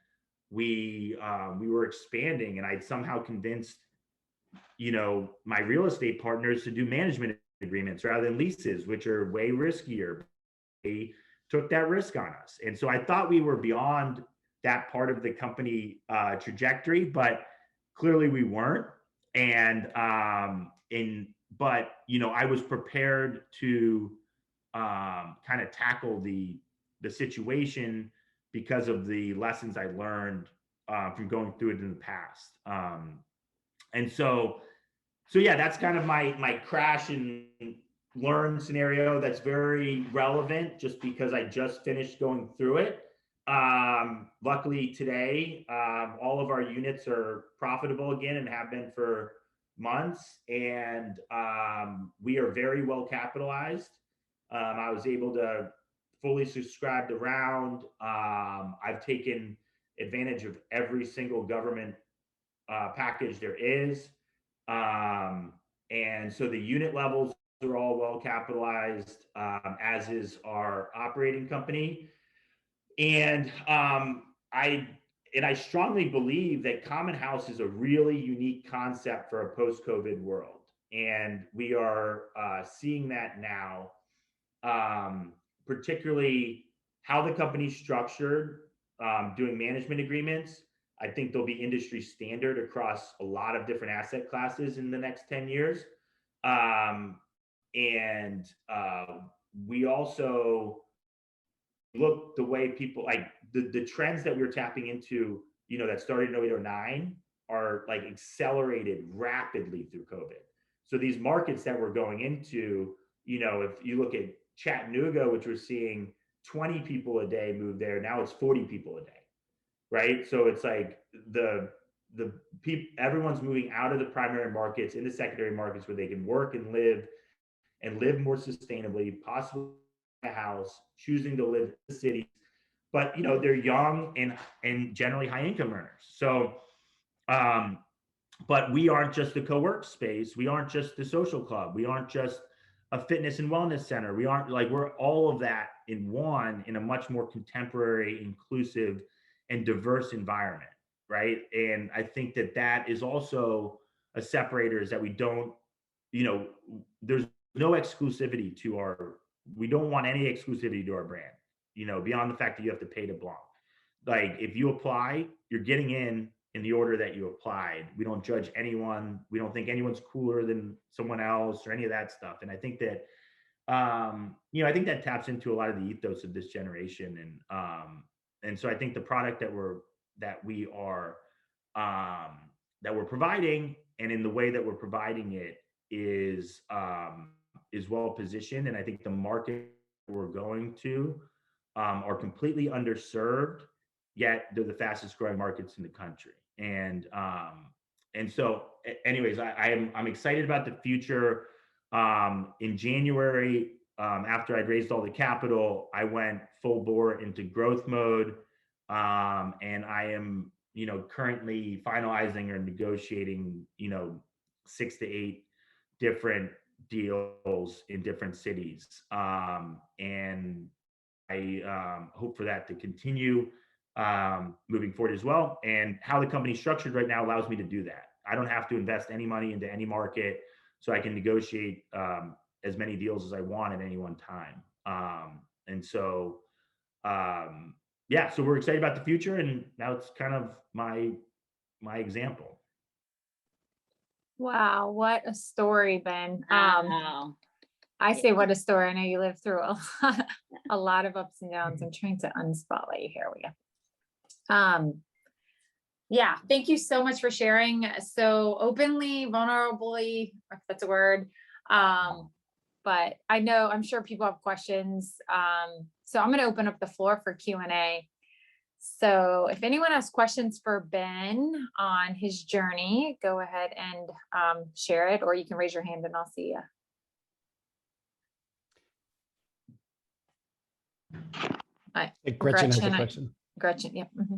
we were expanding, and I'd somehow convinced, my real estate partners to do management agreements rather than leases, which are way riskier. They took that risk on us. And so I thought we were beyond that part of the company trajectory, but clearly we weren't. But I was prepared to kind of tackle the situation because of the lessons I learned from going through it in the past. And so yeah, that's kind of my crash and learn scenario that's very relevant just because I just finished going through it. Luckily today, all of our units are profitable again and have been for months, and we are very well capitalized. I was able to fully subscribe the round. I've taken advantage of every single government package there is. And so the unit levels are all well capitalized, as is our operating company. And I strongly believe that Common House is a really unique concept for a post-COVID world. And we are seeing that now, particularly how the company's structured, doing management agreements. I think they'll be industry standard across a lot of different asset classes in the next 10 years. We also look the way people the trends that we're tapping into, that started in 0809 are accelerated rapidly through COVID. So these markets that we're going into, if you look at Chattanooga, which we're seeing 20 people a day move there. Now it's 40 people a day, right? So it's like the people, everyone's moving out of the primary markets into secondary markets where they can work and live more sustainably, possibly a house, choosing to live in the cities. But they're young and generally high income earners. So but we aren't just a co-work space. We aren't just a social club. We aren't just a fitness and wellness center. We aren't like, we're all of that in one, in a much more contemporary, inclusive, and diverse environment, right? And I think that is also a separator, is that we don't, there's no exclusivity to we don't want any exclusivity to our brand, beyond the fact that you have to pay to belong. Like, if you apply, you're getting in the order that you applied. We don't judge anyone. We don't think anyone's cooler than someone else or any of that stuff. And I think that, I think that taps into a lot of the ethos of this generation. And so I think the product that we're providing, and in the way that we're providing it, is well positioned. And I think the market we're going to are completely underserved, yet they're the fastest growing markets in the country. And so anyways, I'm excited about the future. In January, after I'd raised all the capital, I went full bore into growth mode. And I am, currently finalizing or negotiating, 6 to 8 different deals in different cities. And I hope for that to continue moving forward as well. And how the company's structured right now allows me to do that. I don't have to invest any money into any market, so I can negotiate as many deals as I want at any one time. And so, so we're excited about the future, and now it's kind of my example. Wow, what a story, Ben. Wow. I say what a story. I know you lived through a lot of ups and downs. I'm trying to unspotlight you. Here we go. Yeah, thank you so much for sharing so openly, vulnerably, if that's a word. But I'm sure people have questions. So I'm going to open up the floor for Q&A. So if anyone has questions for Ben on his journey, go ahead and share it, or you can raise your hand and I'll see you. Gretchen has a question. Gretchen, yep. Mm-hmm.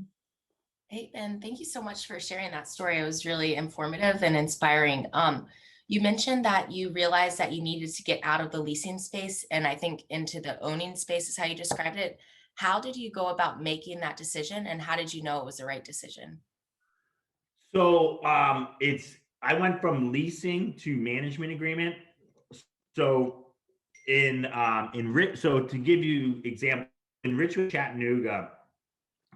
Hey, Ben, thank you so much for sharing that story. It was really informative and inspiring. You mentioned that you realized that you needed to get out of the leasing space and I think into the owning space is how you described it. How did you go about making that decision, and how did you know it was the right decision? So I went from leasing to management agreement. So so to give you example, in Richmond, Chattanooga,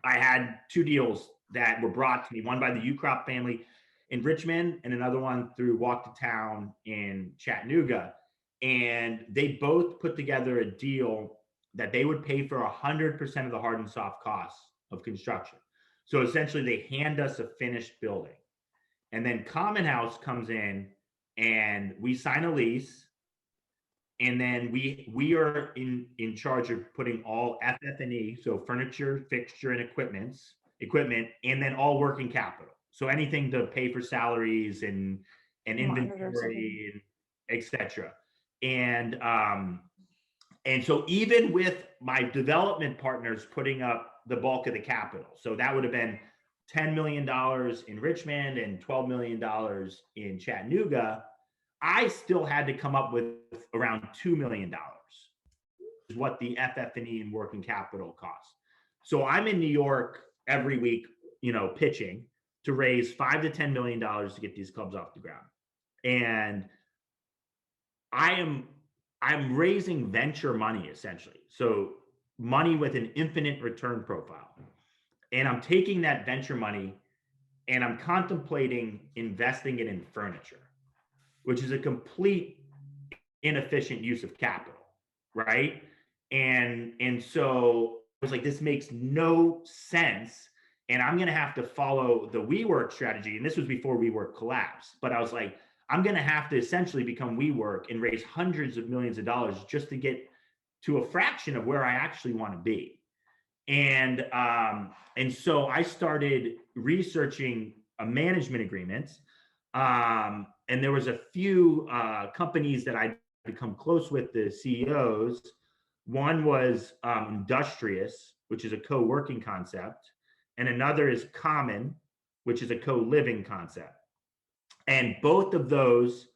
I had 2 deals that were brought to me, one by the Ucrop family in Richmond and another one through Walk to Town in Chattanooga. And they both put together a deal that they would pay for 100% of the hard and soft costs of construction. So essentially they hand us a finished building, and then Common House comes in and we sign a lease. And then we are in charge of putting all FF&E, so furniture, fixture, and equipment, and then all working capital. So anything to pay for salaries and inventory, and et cetera. And so even with my development partners putting up the bulk of the capital, so that would have been $10 million in Richmond and $12 million in Chattanooga, I still had to come up with around $2 million, is what the FF&E and working capital costs. So I'm in New York every week, pitching to raise $5 to $10 million to get these clubs off the ground. And I'm raising venture money, essentially. So money with an infinite return profile. And I'm taking that venture money and I'm contemplating investing it in furniture, which is a complete inefficient use of capital, right? And so I was like, this makes no sense. And I'm gonna have to follow the WeWork strategy. And this was before WeWork collapsed. But I was like, I'm gonna have to essentially become WeWork and raise hundreds of millions of dollars just to get to a fraction of where I actually want to be. And so I started researching a management agreements. And there was a few companies that I'd become close with, the CEOs. One was Industrious, which is a co-working concept, and another is Common, which is a co-living concept. And both of those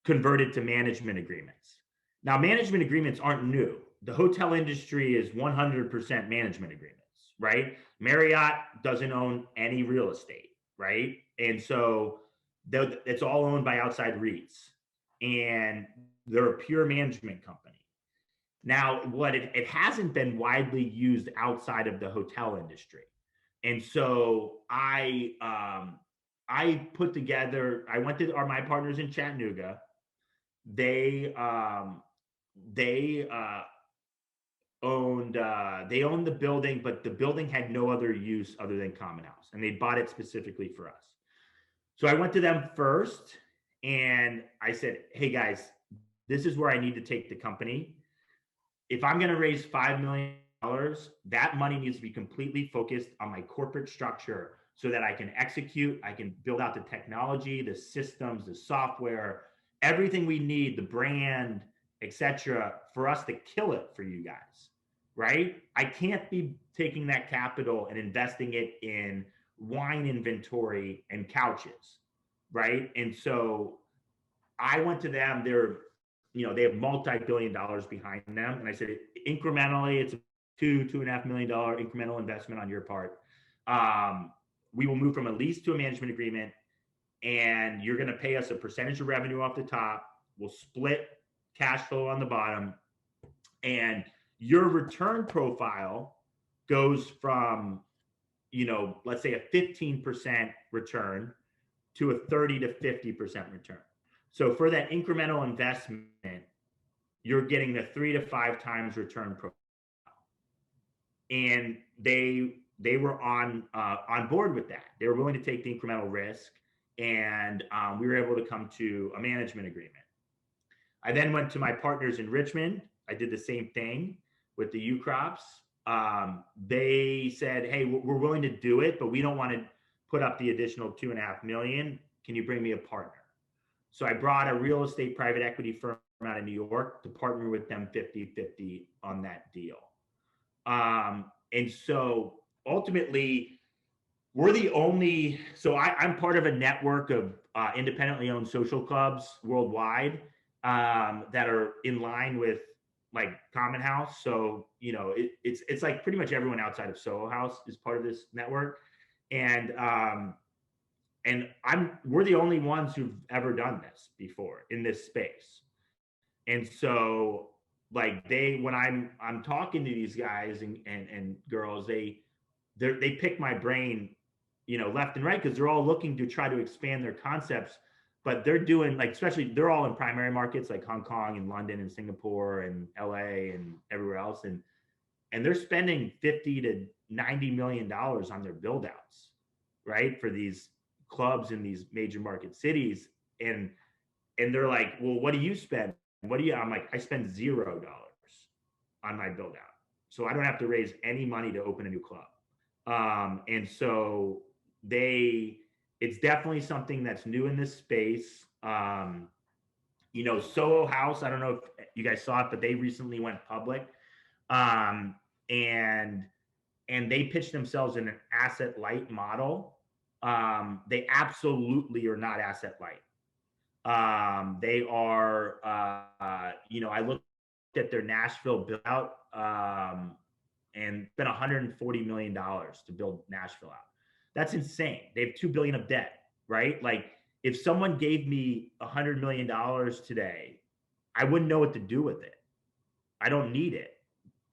converted to management agreements. Now, management agreements aren't new. The hotel industry is 100% management agreements, right? Marriott doesn't own any real estate, right? And so it's all owned by outside REITs, and they're a pure management company. Now, what it hasn't been widely used outside of the hotel industry. And so I put together, I went to my partners in Chattanooga. They owned the building, but the building had no other use other than common house, and they bought it specifically for us. So I went to them first and I said, hey guys, this is where I need to take the company. If I'm going to raise $5 million, that money needs to be completely focused on my corporate structure so that I can execute, I can build out the technology, the systems, the software, everything we need, the brand, etc., for us to kill it for you guys, right? I can't be taking that capital and investing it in wine inventory and couches, right? And so I went to them. They have multi-billion dollars behind them. And I said, incrementally, it's a $2.5 million incremental investment on your part. We will move from a lease to a management agreement, and you're going to pay us a percentage of revenue off the top. We'll split cash flow on the bottom, and your return profile goes from, let's say a 15% return to a 30 to 50% return. So for that incremental investment, you're getting the 3 to 5 times return profile. And they were on board with that. They were willing to take the incremental risk, and we were able to come to a management agreement. I then went to my partners in Richmond. I did the same thing with the U Crops. They said, hey, we're willing to do it, but we don't want to put up the additional $2.5 million. Can you bring me a partner? So I brought a real estate private equity firm out of New York to partner with them 50-50 on that deal. And so ultimately, we're the only, so I'm part of a network of independently owned social clubs worldwide that are in line with like Common House. So, it's like pretty much everyone outside of Soho House is part of this network. And we're the only ones who've ever done this before in this space. And so like when I'm talking to these guys and girls, they pick my brain, left and right, because they're all looking to try to expand their concepts, but they're doing especially they're all in primary markets like Hong Kong and London and Singapore and LA and everywhere else. And they're spending $50 to $90 million on their build outs, right? For these clubs in these major market cities. And they're like, well, what do you spend? I'm like, I spend $0 on my build out. So I don't have to raise any money to open a new club. And so it's definitely something that's new in this space. Soho House, I don't know if you guys saw it, but they recently went public. And they pitched themselves in an asset light model. They absolutely are not asset light. They are, I looked at their Nashville build out, and spent $140 million to build Nashville out. That's insane. They have $2 billion of debt, right? Like if someone gave me $100 million today, I wouldn't know what to do with it. I don't need it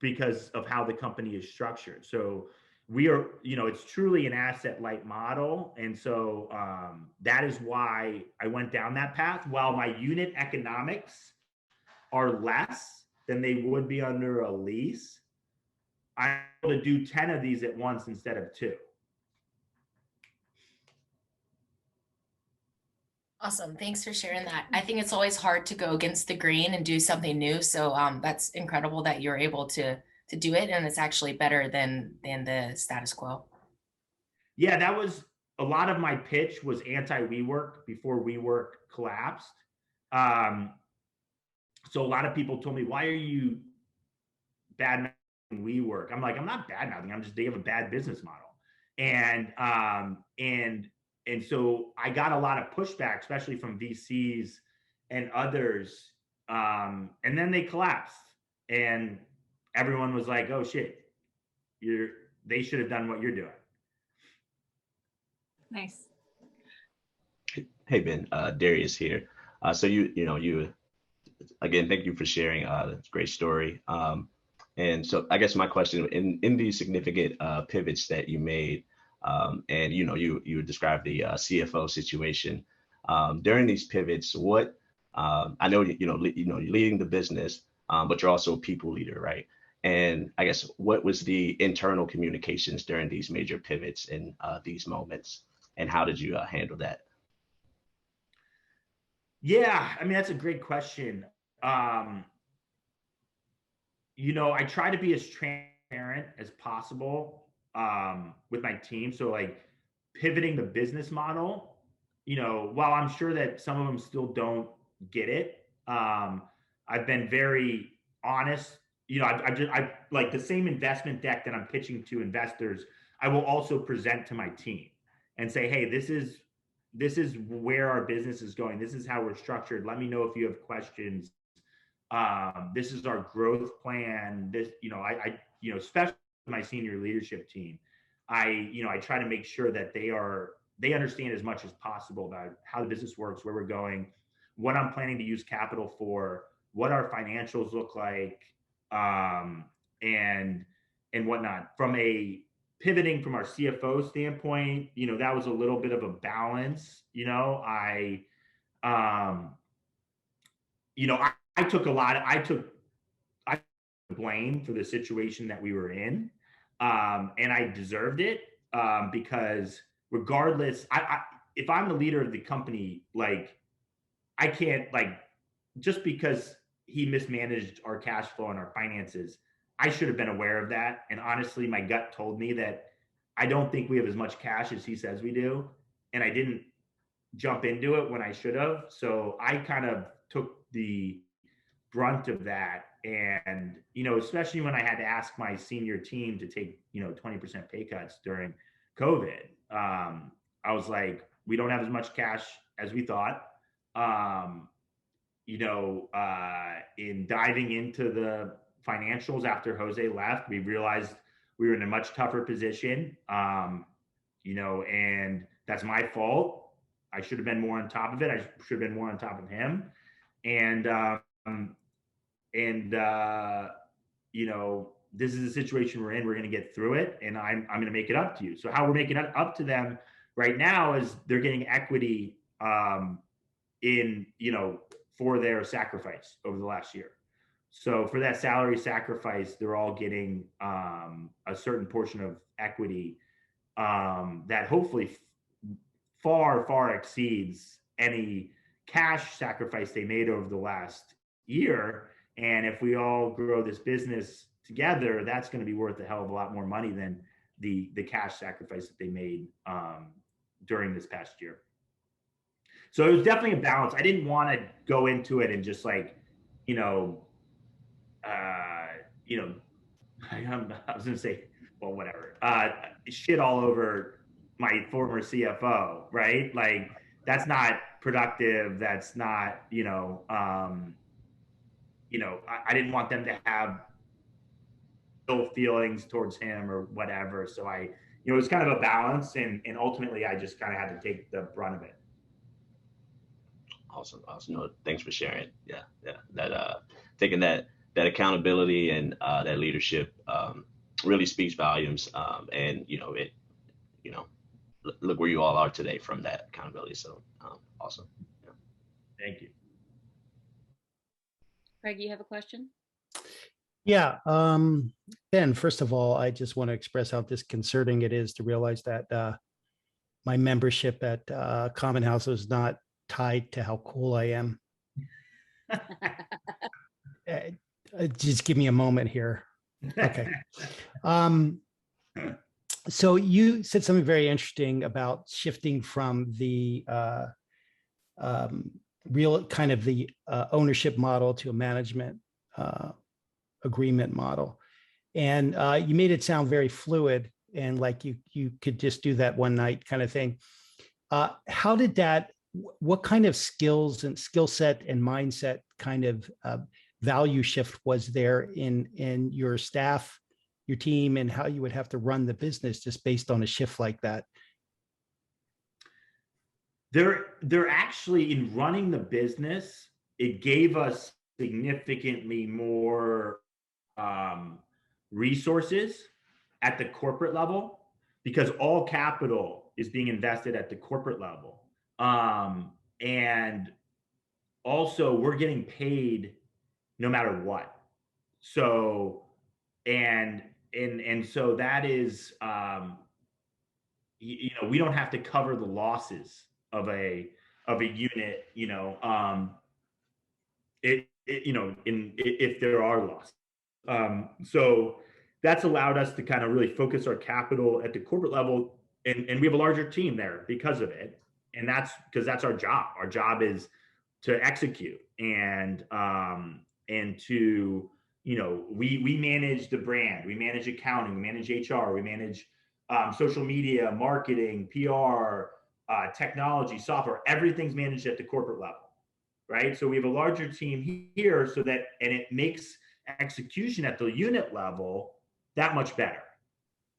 because of how the company is structured. So we are, it's truly an asset light model. And so that is why I went down that path. While my unit economics are less than they would be under a lease, I'm able to do 10 of these at once instead of 2. Awesome. Thanks for sharing that. I think it's always hard to go against the grain and do something new. So that's incredible that you're able to do it, and it's actually better than the status quo. Yeah, that was a lot of my pitch was anti-WeWork before WeWork collapsed. Um, so a lot of people told me, "Why are you bad mouthing WeWork?" I'm like, I'm not bad mouthing. I'm just they have a bad business model, and so I got a lot of pushback, especially from VCs and others. And then they collapsed, and everyone was like, "Oh shit, they should have done what you're doing." Nice. Hey Ben, Darius here. So you again, thank you for sharing. That's a great story. And so I guess my question in these significant pivots that you made, and you described the CFO situation during these pivots. What I know you're leading the business, but you're also a people leader, right? And I guess what was the internal communications during these major pivots and these moments, and how did you handle that? Yeah, I mean, that's a great question. I try to be as transparent as possible with my team. So like pivoting the business model, while I'm sure that some of them still don't get it, I've been very honest. I like the same investment deck that I'm pitching to investors, I will also present to my team and say, hey, this is where our business is going. This is how we're structured. Let me know if you have questions. This is our growth plan. Especially my senior leadership team, I try to make sure that they understand as much as possible about how the business works, where we're going, what I'm planning to use capital for, what our financials look like, and whatnot. From a pivoting from our CFO standpoint, that was a little bit of a balance. I took I blame for the situation that we were in, and I deserved it because regardless, if I'm the leader of the company, like I can't just because he mismanaged our cash flow and our finances, I should have been aware of that. And honestly, my gut told me that I don't think we have as much cash as he says we do, and I didn't jump into it when I should have. So I kind of took the brunt of that. And, especially when I had to ask my senior team to take, 20% pay cuts during COVID, I was like, we don't have as much cash as we thought. In diving into the financials after Jose left, we realized we were in a much tougher position, and that's my fault. I should have been more on top of it. I should have been more on top of him. And this is the situation we're in. We're going to get through it, and I'm going to make it up to you. So how we're making it up to them right now is they're getting equity for their sacrifice over the last year. So for that salary sacrifice, they're all getting a certain portion of equity that hopefully far, far exceeds any cash sacrifice they made over the last year. And if we all grow this business together, that's going to be worth a hell of a lot more money than the cash sacrifice that they made during this past year. So it was definitely a balance. I didn't want to go into it and just I was going to say, well, whatever, shit all over my former CFO, right? Like that's not productive. That's not, I didn't want them to have ill feelings towards him or whatever. So it was kind of a balance, and ultimately I just kind of had to take the brunt of it. Awesome. No, thanks for sharing. Yeah. That taking that accountability and that leadership really speaks volumes. And look where you all are today from that accountability. So awesome. Yeah. Thank you. Craig, you have a question? Yeah. Ben, first of all, I just want to express how disconcerting it is to realize that my membership at Common House was not tied to how cool I am. Just give me a moment here. Okay. So you said something very interesting about shifting from the real kind of the ownership model to a management agreement model. And you made it sound very fluid and like you could just do that one night kind of thing. How did that, what kind of skills and skill set and mindset kind of value shift was there in your staff, your team, and how you would have to run the business just based on a shift like that? They're actually, in running the business, it gave us significantly more resources at the corporate level, because all capital is being invested at the corporate level. And also we're getting paid no matter what. So, and so that is, we don't have to cover the losses of a unit, if there are losses. So that's allowed us to kind of really focus our capital at the corporate level, and we have a larger team there because of it. And that's because that's our job. Our job is to execute and to, we manage the brand, we manage accounting, we manage HR, we manage social media, marketing, PR, technology, software. Everything's managed at the corporate level, right? So we have a larger team here, so that, and it makes execution at the unit level that much better,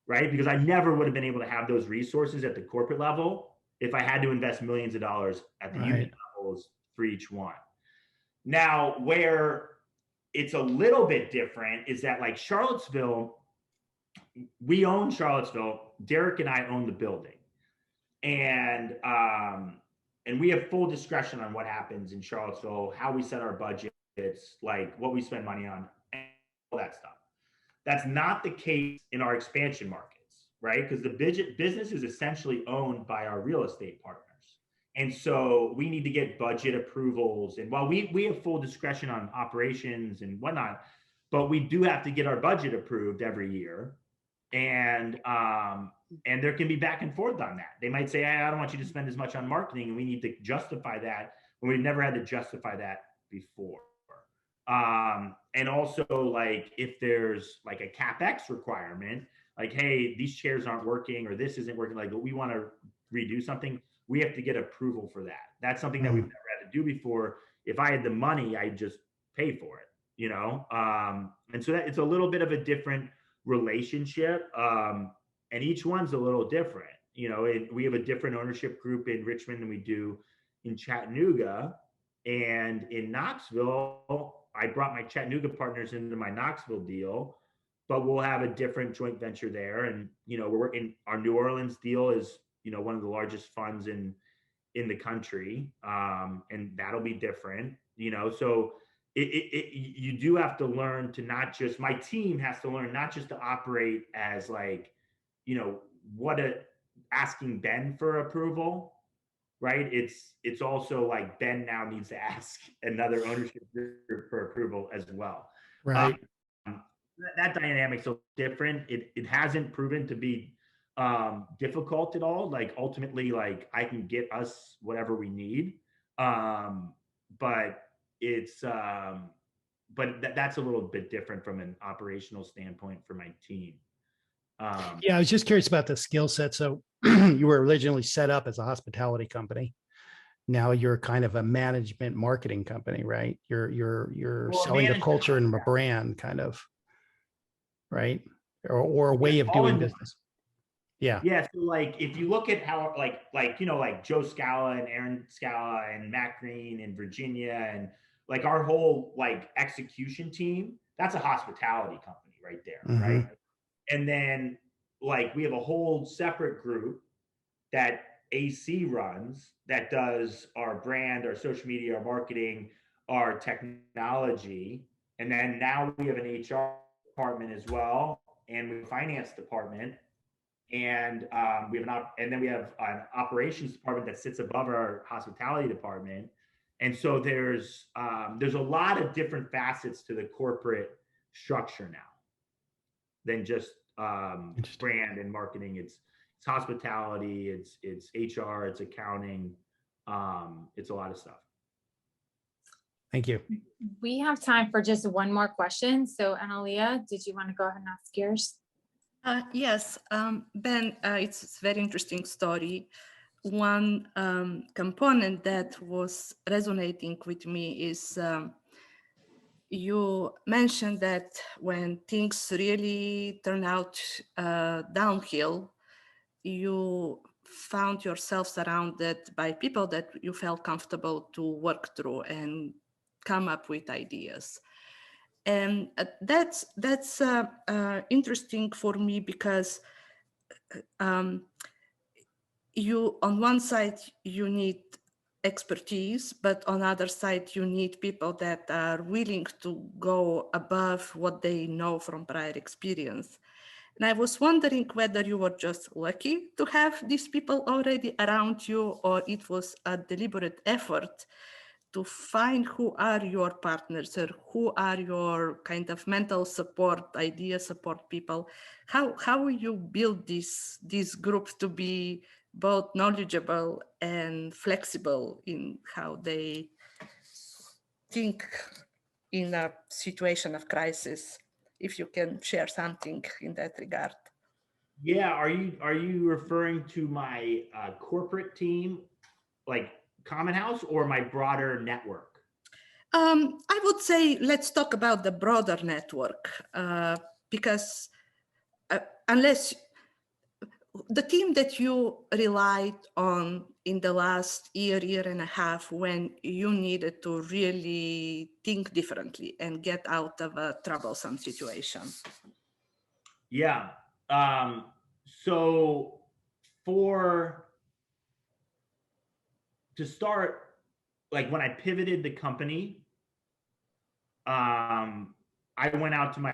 right? Because I never would have been able to have those resources at the corporate level if I had to invest millions of dollars at the unit levels for each one. Now, where it's a little bit different is that, like Charlottesville, we own Charlottesville. Derek and I own the building, and we have full discretion on what happens in Charlottesville, how we set our budgets, like what we spend money on, and all that stuff. That's not the case in our expansion markets, right? Because the business is essentially owned by our real estate partners. And so we need to get budget approvals. And while we have full discretion on operations and whatnot, but we do have to get our budget approved every year. And there can be back and forth on that. They might say, hey, I don't want you to spend as much on marketing, and we need to justify that when we've never had to justify that before. And also, like, if there's like a CapEx requirement, like, hey, these chairs aren't working or this isn't working, like we want to redo something, we have to get approval for that. That's something that we've never had to do before. If I had the money, I'd just pay for it, and so that it's a little bit of a different relationship. And each one's a little different, and we have a different ownership group in Richmond than we do in Chattanooga. And in Knoxville, I brought my Chattanooga partners into my Knoxville deal, but we'll have a different joint venture there. And, we're working, our New Orleans deal is, one of the largest funds in the country. And that'll be different, so you do have to learn to not just, my team has to learn not just to operate as like, asking Ben for approval, right? It's also like Ben now needs to ask another ownership group for approval as well. Right. That dynamic's so different. It hasn't proven to be difficult at all. Like ultimately, like I can get us whatever we need. But it's that's a little bit different from an operational standpoint for my team. Yeah, I was just curious about the skill set. So you were originally set up as a hospitality company. Now you're kind of a management marketing company, right? You're selling a culture and a brand, kind of, right? Or a way of doing business. Yeah. Yeah. So like, if you look at how, like Joe Scala and Aaron Scala and Matt Green and Virginia, and like our whole like execution team, that's a hospitality company right there. Right. And then like, we have a whole separate group that AC runs that does our brand, our social media, our marketing, our technology. And then now we have an HR department as well. And we have a finance department. And and then we have an operations department that sits above our hospitality department. And so there's a lot of different facets to the corporate structure now than just brand and marketing. It's hospitality, it's HR, it's accounting, it's a lot of stuff. Thank you. We have time for just one more question. So Analia, did you want to go ahead and ask yours? Yes, Ben, it's a very interesting story. One component that was resonating with me is you mentioned that when things really turn out downhill, you found yourself surrounded by people that you felt comfortable to work through and come up with ideas. And that's interesting for me because you, on one side, you need expertise, but on the other side, you need people that are willing to go above what they know from prior experience. And I was wondering whether you were just lucky to have these people already around you, or it was a deliberate effort to find who are your partners or who are your kind of mental support, idea support people. How you build this group to be both knowledgeable and flexible in how they think in a situation of crisis, if you can share something in that regard. Yeah, are you referring to my corporate team, like Common House, or my broader network? I would say let's talk about the broader network, because unless the team that you relied on in the last year and a half, when you needed to really think differently and get out of a troublesome situation. Yeah. So to start, like when I pivoted the company, I went out to my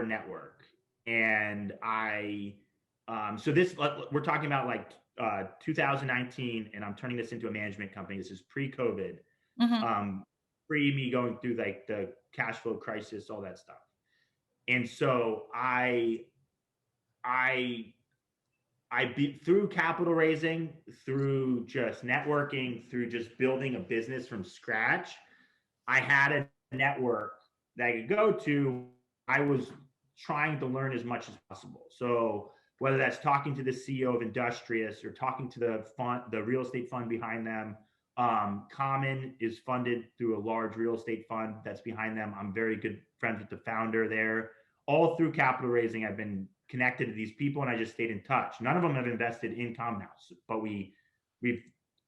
network, and so this, we're talking about like 2019, and I'm turning this into a management company. This is pre-COVID, pre me going through like the cash flow crisis, all that stuff. And so through capital raising, through just networking, through just building a business from scratch, I had a network that I could go to. I was trying to learn as much as possible. So whether that's talking to the CEO of Industrious or talking to the real estate fund behind them, Common is funded through a large real estate fund that's behind them. I'm very good friends with the founder there. All through capital raising, I've been connected to these people, and I just stayed in touch. None of them have invested in Common House, but we've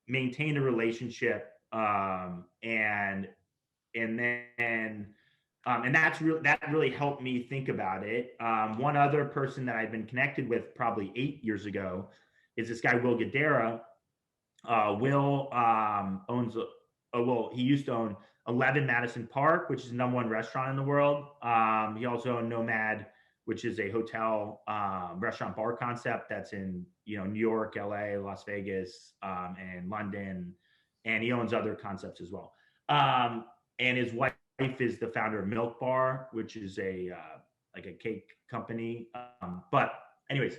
maintained a relationship, and that really helped me think about it. One other person that I've been connected with probably 8 years ago is this guy, Will Guidera. Will owns he used to own 11 Madison Park, which is the #1 restaurant in the world. He also owned Nomad, which is a hotel, restaurant bar concept that's in New York, LA, Las Vegas, and London, and he owns other concepts as well. And his wife is the founder of Milk Bar, which is a cake company. But anyways,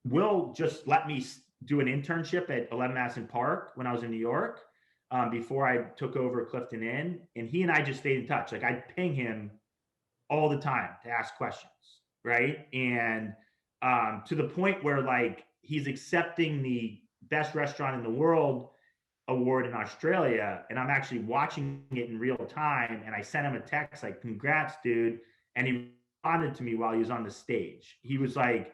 Will just let me do an internship at 11 Madison Park when I was in New York, before I took over Clifton Inn, and he and I just stayed in touch. Like I'd ping him all the time to ask questions, right? And to the point where like he's accepting the best restaurant in the world award in Australia, and I'm actually watching it in real time, and I sent him a text like, "Congrats, dude," and he responded to me while he was on the stage. He was like,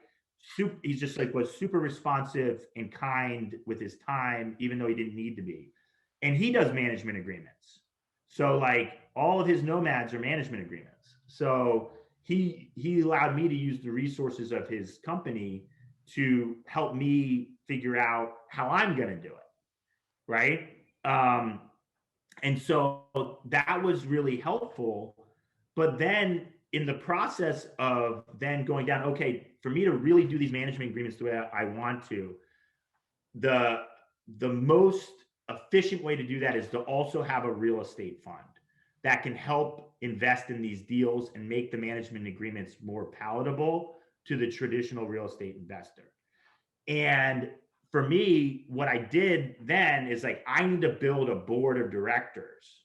he's just like was super responsive and kind with his time, even though he didn't need to be. And he does management agreements, so like all of his nomads are management agreements. So he allowed me to use the resources of his company to help me figure out how I'm going to do it. Right. And so that was really helpful. But then in the process of then going down, okay, for me to really do these management agreements the way I want to, the most efficient way to do that is to also have a real estate fund that can help invest in these deals and make the management agreements more palatable to the traditional real estate investor. And for me, what I did then is like, I need to build a board of directors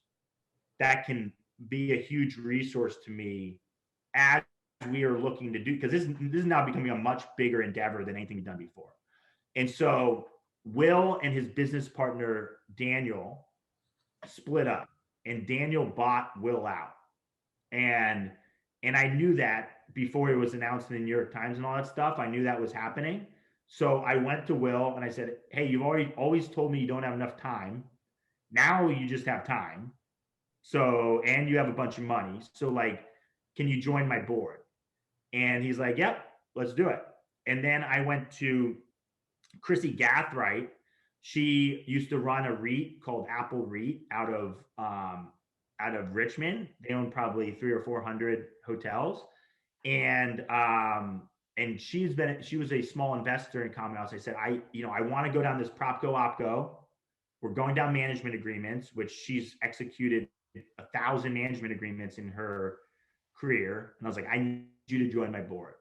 that can be a huge resource to me as we are looking to do, because this is now becoming a much bigger endeavor than anything we've done before. And so Will and his business partner, Daniel, split up, and Daniel bought Will out. And I knew that before it was announced in the New York Times and all that stuff. I knew that was happening. So I went to Will and I said, hey, you've always told me you don't have enough time. Now you just have time. So, and you have a bunch of money. So like, can you join my board? And he's like, yep, let's do it. And then I went to Chrissy Gathright. She used to run a REIT called Apple REIT out of Richmond. They own probably 300 or 400 hotels. And she was a small investor in Common House. I said, I want to go down this PropCo OpCo. We're going down management agreements, which she's executed 1,000 management agreements in her career. And I was like, I need you to join my board.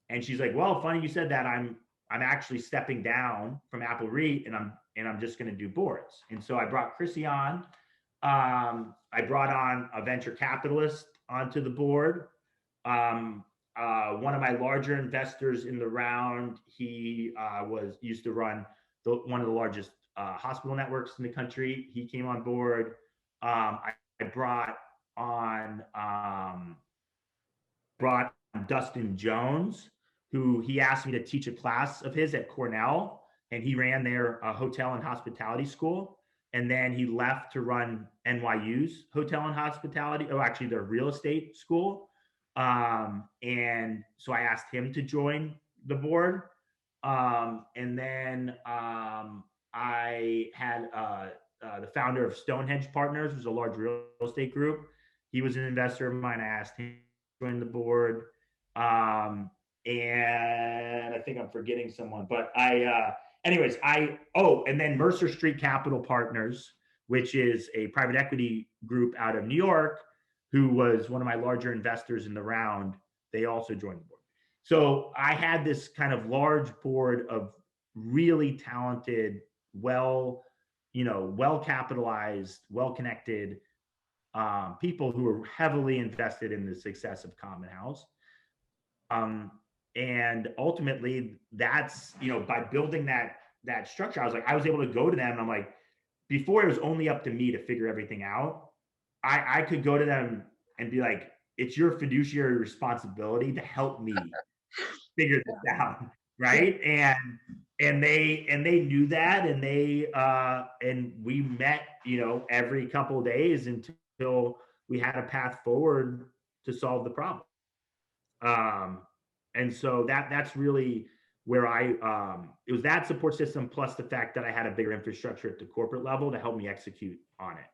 And she's like, well, funny you said that. I'm actually stepping down from Apple REIT, and I'm just going to do boards. And so I brought Chrissy on. I brought on a venture capitalist onto the board. One of my larger investors in the round, he used to run one of the largest hospital networks in the country. He came on board. I brought on Dustin Jones, who he asked me to teach a class of his at Cornell, and he ran their hotel and hospitality school. And then he left to run NYU's hotel and hospitality, actually their real estate school. And so I asked him to join the board. And then I had the founder of Stonehenge Partners, who's a large real estate group. He was an investor of mine. I asked him to join the board. And I think I'm forgetting someone, but and then Mercer Street Capital Partners, which is a private equity group out of New York, who was one of my larger investors in the round. They also joined the board. So I had this kind of large board of really talented, well-capitalized, well-connected people who were heavily invested in the success of Common House. And ultimately, that's, by building that structure, I was able to go to them, and I'm like, before it was only up to me to figure everything out, I could go to them and be like, it's your fiduciary responsibility to help me figure this out, right? And they knew that, and we met, every couple of days until we had a path forward to solve the problem. And so that's really where it was that support system, plus the fact that I had a bigger infrastructure at the corporate level to help me execute on it.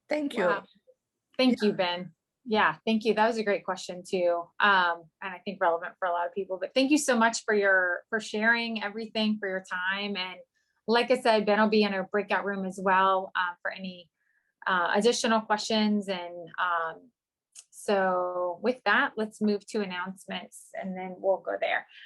Thank you. Wow. Thank you, Ben. Yeah, thank you. That was a great question too. And I think relevant for a lot of people, but thank you so much for sharing everything, for your time. And like I said, Ben will be in a breakout room as well for any additional questions. And so with that, let's move to announcements, and then we'll go there.